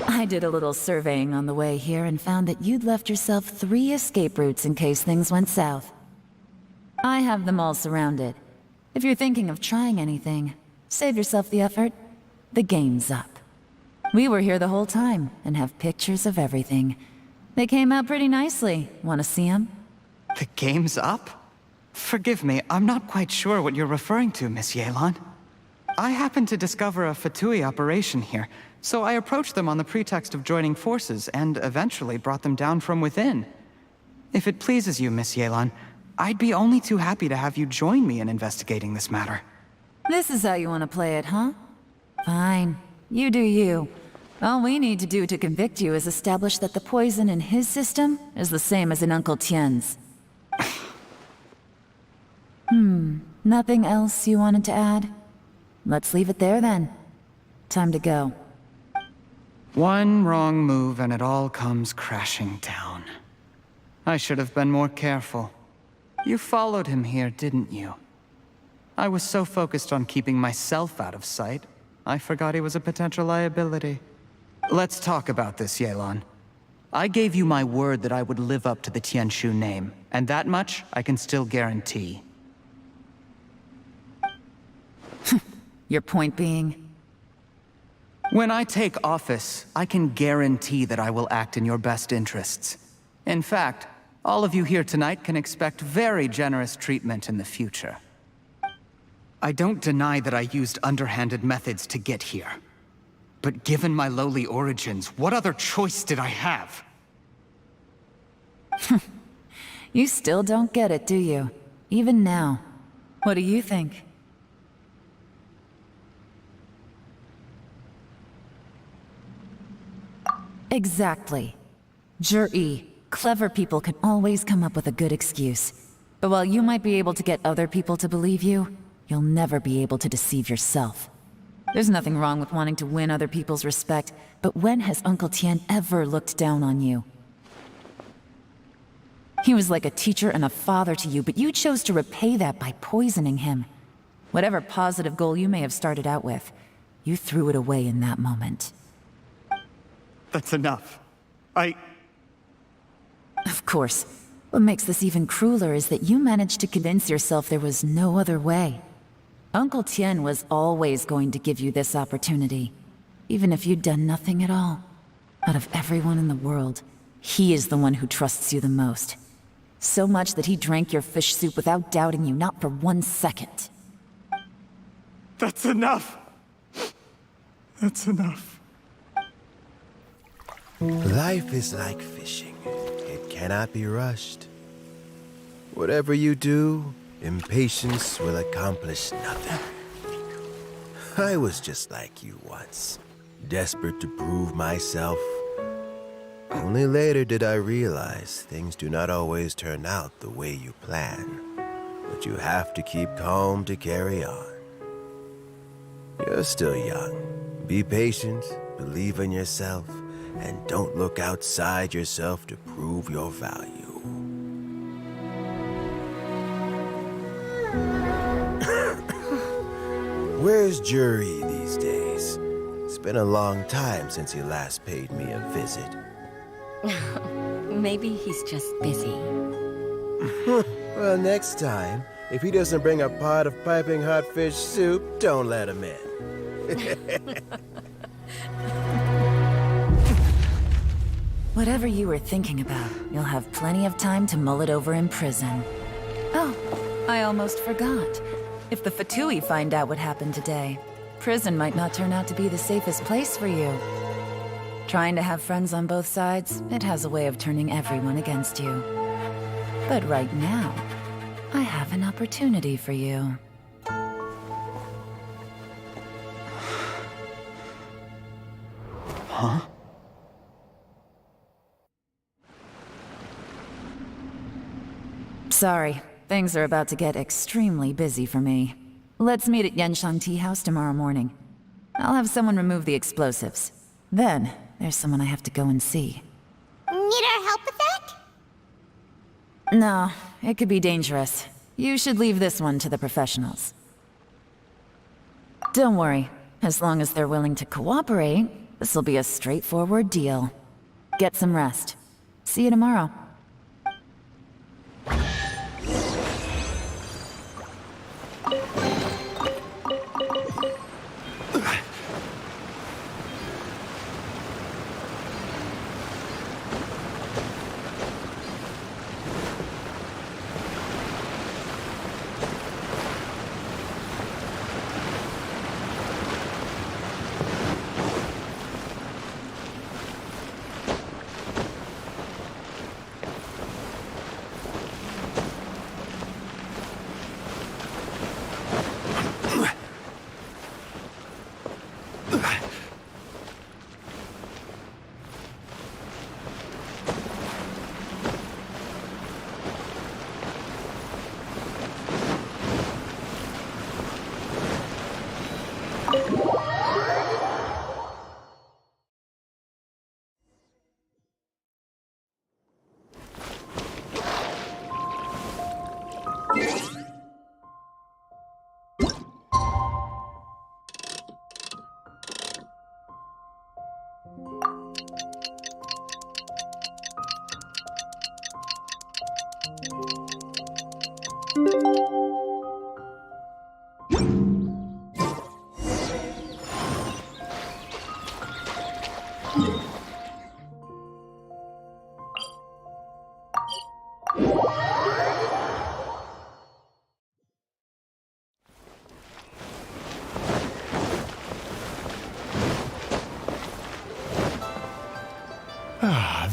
I did a little surveying on the way here and found that you'd left yourself 3 escape routes in case things went south. I have them all surrounded. If you're thinking of trying anything, save yourself the effort. The game's up. We were here the whole time and have pictures of everything. They came out pretty nicely. Want to see them? The game's up? Forgive me, I'm not quite sure what you're referring to, Miss Yelan. I happened to discover a Fatui operation here, so I approached them on the pretext of joining forces and eventually brought them down from within. If it pleases you, Miss Yelan, I'd be only too happy to have you join me in investigating this matter. This is how you want to play it, huh? Fine. You do you. All we need to do to convict you is establish that the poison in his system is the same as in Uncle Tian's. Nothing else you wanted to add? Let's leave it there then. Time to go. One wrong move and it all comes crashing down. I should have been more careful. You followed him here, didn't you? I was so focused on keeping myself out of sight, I forgot he was a potential liability. Let's talk about this, Yelan. I gave you my word that I would live up to the Tianshu name, and that much I can still guarantee. Your point being? When I take office, I can guarantee that I will act in your best interests. In fact, all of you here tonight can expect very generous treatment in the future. I don't deny that I used underhanded methods to get here. But given my lowly origins, what other choice did I have? You still don't get it, do you? Even now. What do you think? Exactly. Jueri, clever people can always come up with a good excuse. But while you might be able to get other people to believe you, you'll never be able to deceive yourself. There's nothing wrong with wanting to win other people's respect, but when has Uncle Tian ever looked down on you? He was like a teacher and a father to you, but you chose to repay that by poisoning him. Whatever positive goal you may have started out with, you threw it away in that moment. That's enough. Of course. What makes this even crueler is that you managed to convince yourself there was no other way. Uncle Tian was always going to give you this opportunity, even if you'd done nothing at all. Out of everyone in the world, he is the one who trusts you the most. So much that he drank your fish soup without doubting you, not for 1 second. That's enough! That's enough. Life is like fishing. It cannot be rushed. Whatever you do, impatience will accomplish nothing. I was just like you once, desperate to prove myself. Only later did I realize things do not always turn out the way you plan, but you have to keep calm to carry on. You're still young. Be patient, believe in yourself, and don't look outside yourself to prove your value. Where's Jueri these days? It's been a long time since he last paid me a visit. Maybe he's just busy. Well, next time, if he doesn't bring a pot of piping hot fish soup, don't let him in. Whatever you were thinking about, you'll have plenty of time to mull it over in prison. Oh, I almost forgot. If the Fatui find out what happened today, prison might not turn out to be the safest place for you. Trying to have friends on both sides, it has a way of turning everyone against you. But right now, I have an opportunity for you. Huh? Sorry, things are about to get extremely busy for me. Let's meet at Yenshang Tea House tomorrow morning. I'll have someone remove the explosives. Then, there's someone I have to go and see. Need our help with that? No, it could be dangerous. You should leave this one to the professionals. Don't worry. As long as they're willing to cooperate, this'll be a straightforward deal. Get some rest. See you tomorrow.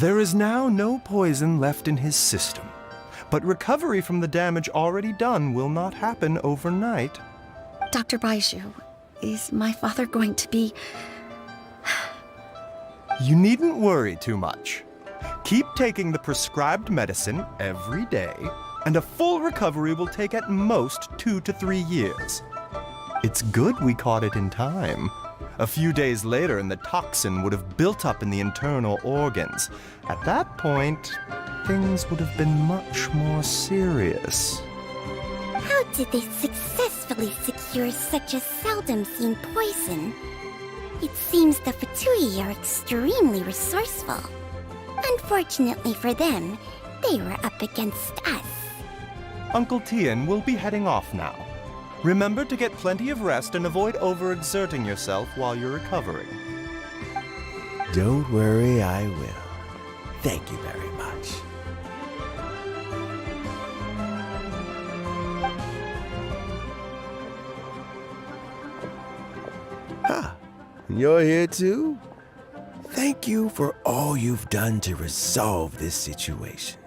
There is now no poison left in his system, but recovery from the damage already done will not happen overnight. Dr. Baishu, is my father going to be... You needn't worry too much. Keep taking the prescribed medicine every day, and a full recovery will take at most 2 to 3 years. It's good we caught it in time. A few days later, and the toxin would have built up in the internal organs. At that point, things would have been much more serious. How did they successfully secure such a seldom-seen poison? It seems the Fatui are extremely resourceful. Unfortunately for them, they were up against us. Uncle Tian will be heading off now. Remember to get plenty of rest and avoid overexerting yourself while you're recovering. Don't worry, I will. Thank you very much. Ha! You're here too? Thank you for all you've done to resolve this situation.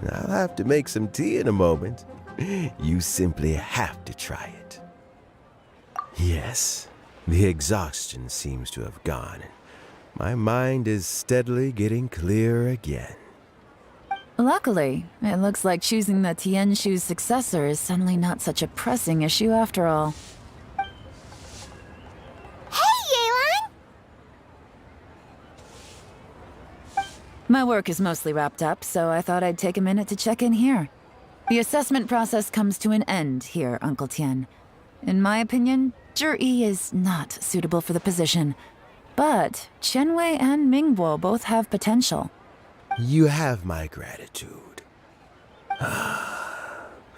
And I'll have to make some tea in a moment. You simply have to try it. Yes, the exhaustion seems to have gone. My mind is steadily getting clearer again. Luckily, it looks like choosing the Tianshu's successor is suddenly not such a pressing issue after all. Hey, Yelan! My work is mostly wrapped up, so I thought I'd take a minute to check in here. The assessment process comes to an end here, Uncle Tian. In my opinion, Jueri is not suitable for the position. But Qianwei and Mingbo both have potential. You have my gratitude.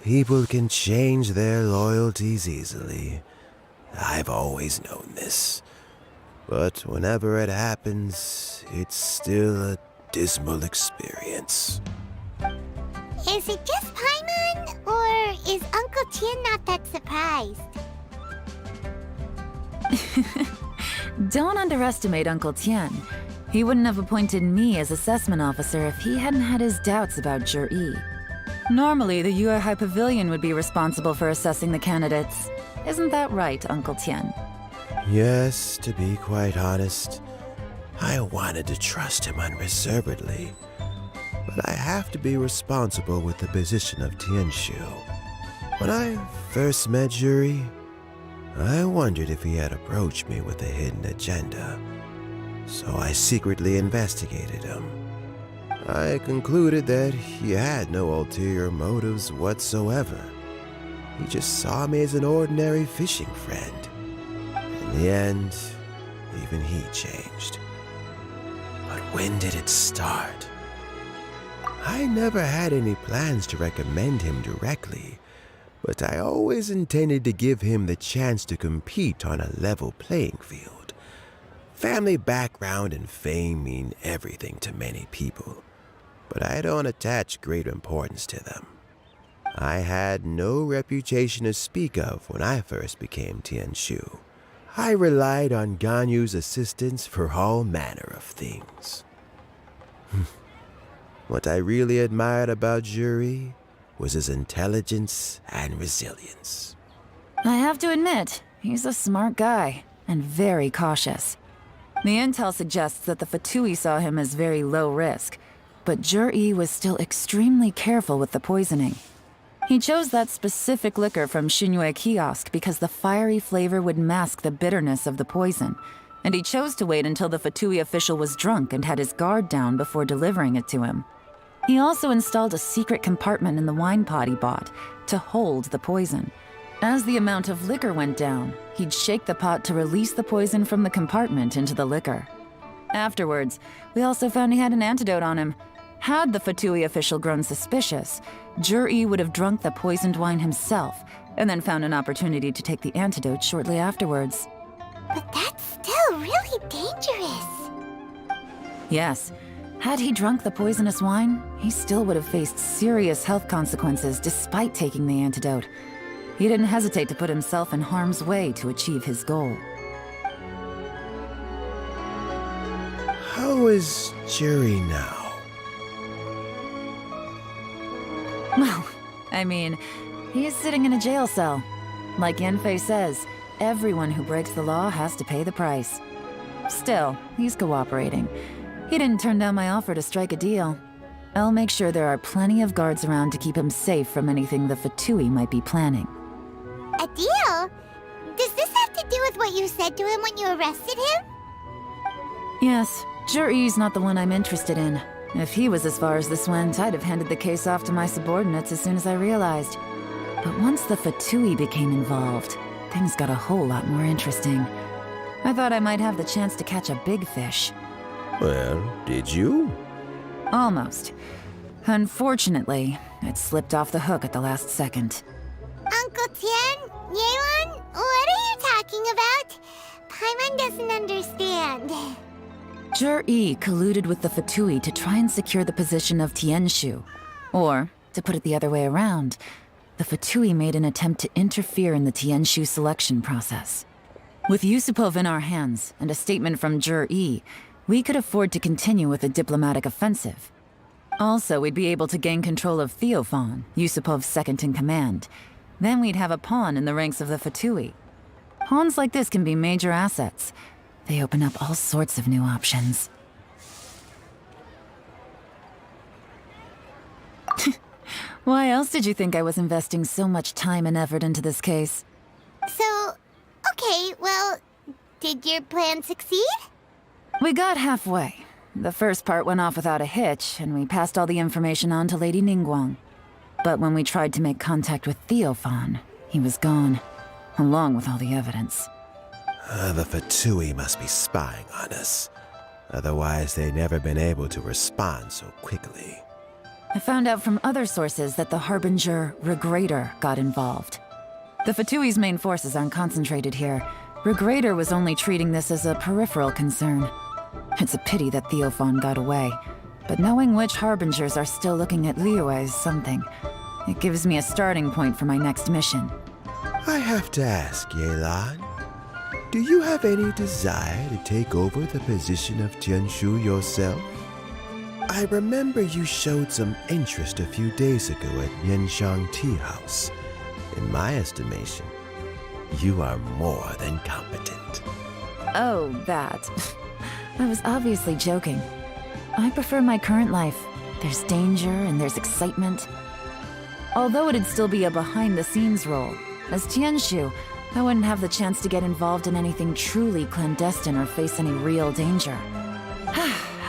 People can change their loyalties easily. I've always known this. But whenever it happens, it's still a dismal experience. Is it just Paimon, or is Uncle Tian not that surprised? Don't underestimate Uncle Tian. He wouldn't have appointed me as assessment officer if he hadn't had his doubts about Jueri. Normally, the Yuehai High Pavilion would be responsible for assessing the candidates. Isn't that right, Uncle Tian? Yes, to be quite honest, I wanted to trust him unreservedly. But I have to be responsible with the position of Tianshu. When I first met Jueri, I wondered if he had approached me with a hidden agenda. So I secretly investigated him. I concluded that he had no ulterior motives whatsoever. He just saw me as an ordinary fishing friend. In the end, even he changed. But when did it start? I never had any plans to recommend him directly, but I always intended to give him the chance to compete on a level playing field. Family background and fame mean everything to many people, but I don't attach great importance to them. I had no reputation to speak of when I first became Tianshu. I relied on Ganyu's assistance for all manner of things. What I really admired about Jueri was his intelligence and resilience. I have to admit, he's a smart guy, and very cautious. The intel suggests that the Fatui saw him as very low risk, but Jueri was still extremely careful with the poisoning. He chose that specific liquor from Xinyue kiosk because the fiery flavor would mask the bitterness of the poison, and he chose to wait until the Fatui official was drunk and had his guard down before delivering it to him. He also installed a secret compartment in the wine pot he bought to hold the poison. As the amount of liquor went down, he'd shake the pot to release the poison from the compartment into the liquor. Afterwards, we also found he had an antidote on him. Had the Fatui official grown suspicious, Jueri would have drunk the poisoned wine himself, and then found an opportunity to take the antidote shortly afterwards. But that's still really dangerous. Yes. Had he drunk the poisonous wine, he still would have faced serious health consequences despite taking the antidote. He didn't hesitate to put himself in harm's way to achieve his goal. How is Jueri now? Well, I mean, he's sitting in a jail cell. Like Yanfei says, everyone who breaks the law has to pay the price. Still, he's cooperating. He didn't turn down my offer to strike a deal. I'll make sure there are plenty of guards around to keep him safe from anything the Fatui might be planning. A deal? Does this have to do with what you said to him when you arrested him? Yes, Jueri's not the one I'm interested in. If he was as far as this went, I'd have handed the case off to my subordinates as soon as I realized. But once the Fatui became involved, things got a whole lot more interesting. I thought I might have the chance to catch a big fish. Well, did you? Almost. Unfortunately, it slipped off the hook at the last second. Uncle Tian? Yelan? What are you talking about? Paimon doesn't understand. Jueri colluded with the Fatui to try and secure the position of Tianshu. Or, to put it the other way around, the Fatui made an attempt to interfere in the Tianshu selection process. With Yusupov in our hands, and a statement from Jueri, we could afford to continue with a diplomatic offensive. Also, we'd be able to gain control of Theophan, Yusupov's second-in-command. Then we'd have a pawn in the ranks of the Fatui. Pawns like this can be major assets. They open up all sorts of new options. Why else did you think I was investing so much time and effort into this case? So, okay, well, did your plan succeed? We got halfway. The first part went off without a hitch, and we passed all the information on to Lady Ningguang. But when we tried to make contact with Theophan, he was gone. along with all the evidence. The Fatui must be spying on us. Otherwise, they'd never been able to respond so quickly. I found out from other sources that the Harbinger Regrator got involved. The Fatui's main forces aren't concentrated here. Regrator was only treating this as a peripheral concern. It's a pity that Theophan got away, but knowing which Harbingers are still looking at Liyue is something. It gives me a starting point for my next mission. I have to ask, Yelan, do you have any desire to take over the position of Tianshu yourself? I remember you showed some interest a few days ago at Yenshang Tea House. In my estimation, you are more than competent. Oh, that. I was obviously joking. I prefer my current life. There's danger and there's excitement. Although it'd still be a behind-the-scenes role, as Tianshu, I wouldn't have the chance to get involved in anything truly clandestine or face any real danger.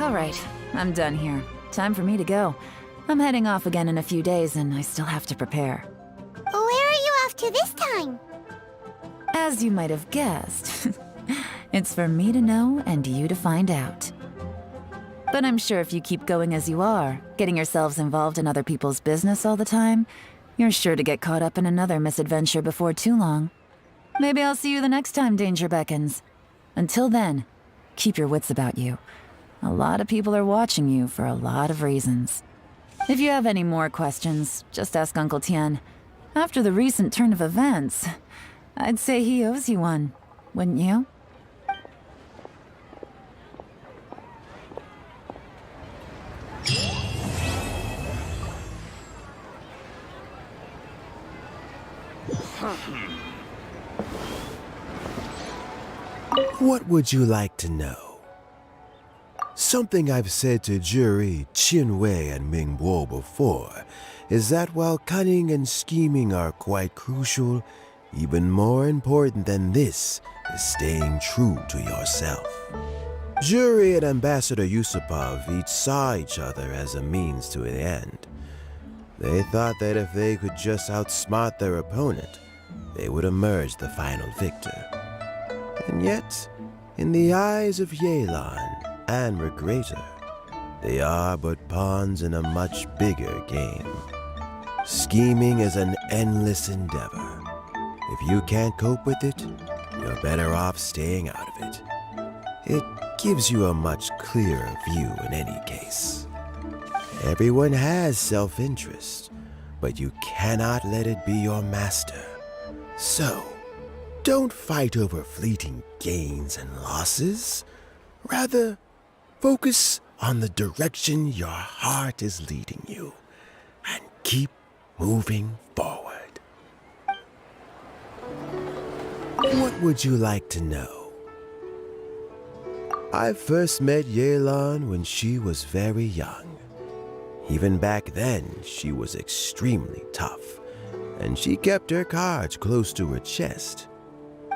All right, I'm done here. Time for me to go. I'm heading off again in a few days, and I still have to prepare. Where are you off to this time? As you might have guessed, it's for me to know and you to find out. But I'm sure if you keep going as you are, getting yourselves involved in other people's business all the time, you're sure to get caught up in another misadventure before too long. Maybe I'll see you the next time danger beckons. Until then, keep your wits about you. A lot of people are watching you for a lot of reasons. If you have any more questions, just ask Uncle Tian. After the recent turn of events, I'd say he owes you one, wouldn't you? What would you like to know? Something I've said to Jueri, Qinwei, and Mingbo before is that while cunning and scheming are quite crucial, even more important than this is staying true to yourself. Jueri and Ambassador Yusupov each saw each other as a means to an end. They thought that if they could just outsmart their opponent, they would emerge the final victor. And yet, in the eyes of Yelan and Regrator, they are but pawns in a much bigger game. Scheming is an endless endeavor. If you can't cope with it, you're better off staying out of it. It gives you a much clearer view in any case. Everyone has self-interest, but you cannot let it be your master. So, don't fight over fleeting gains and losses. Rather, focus on the direction your heart is leading you, and keep moving forward. What would you like to know? I first met Yelan when she was very young. Even back then, she was extremely tough, and she kept her cards close to her chest.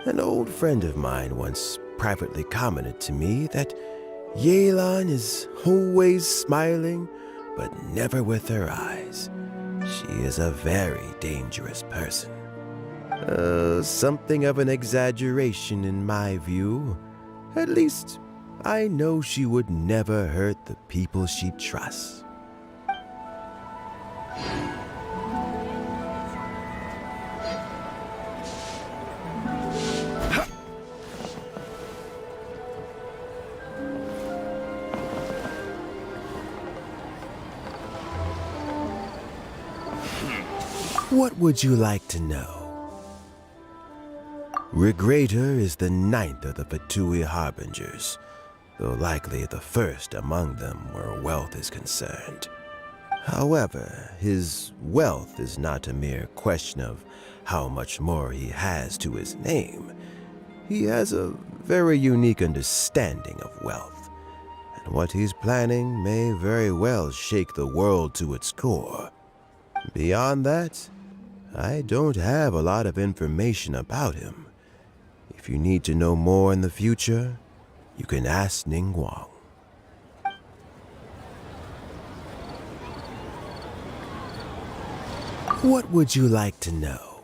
An old friend of mine once privately commented to me that Yelan is always smiling, but never with her eyes. She is a very dangerous person. Something of an exaggeration in my view. At least, I know she would never hurt the people she trusts. What would you like to know? Regrator is the 9th of the Fatui Harbingers, though likely the first among them where wealth is concerned. However, his wealth is not a mere question of how much more he has to his name. He has a very unique understanding of wealth, and what he's planning may very well shake the world to its core. Beyond that, I don't have a lot of information about him. If you need to know more in the future, you can ask Ningguang. What would you like to know?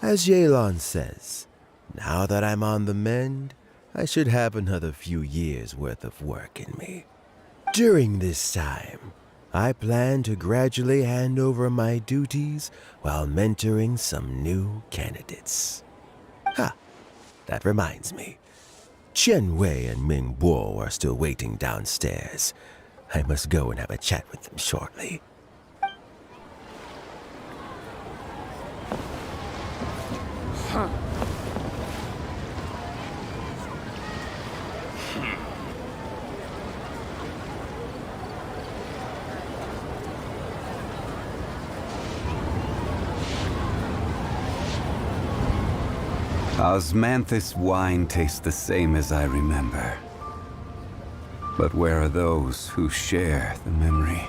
As Yelan says, now that I'm on the mend, I should have another few years' worth of work in me. During this time, I plan to gradually hand over my duties while mentoring some new candidates. Ha! That reminds me. Chen Wei and Ming Bo are still waiting downstairs. I must go and have a chat with them shortly. Osmanthus wine tastes the same as I remember. But where are those who share the memory?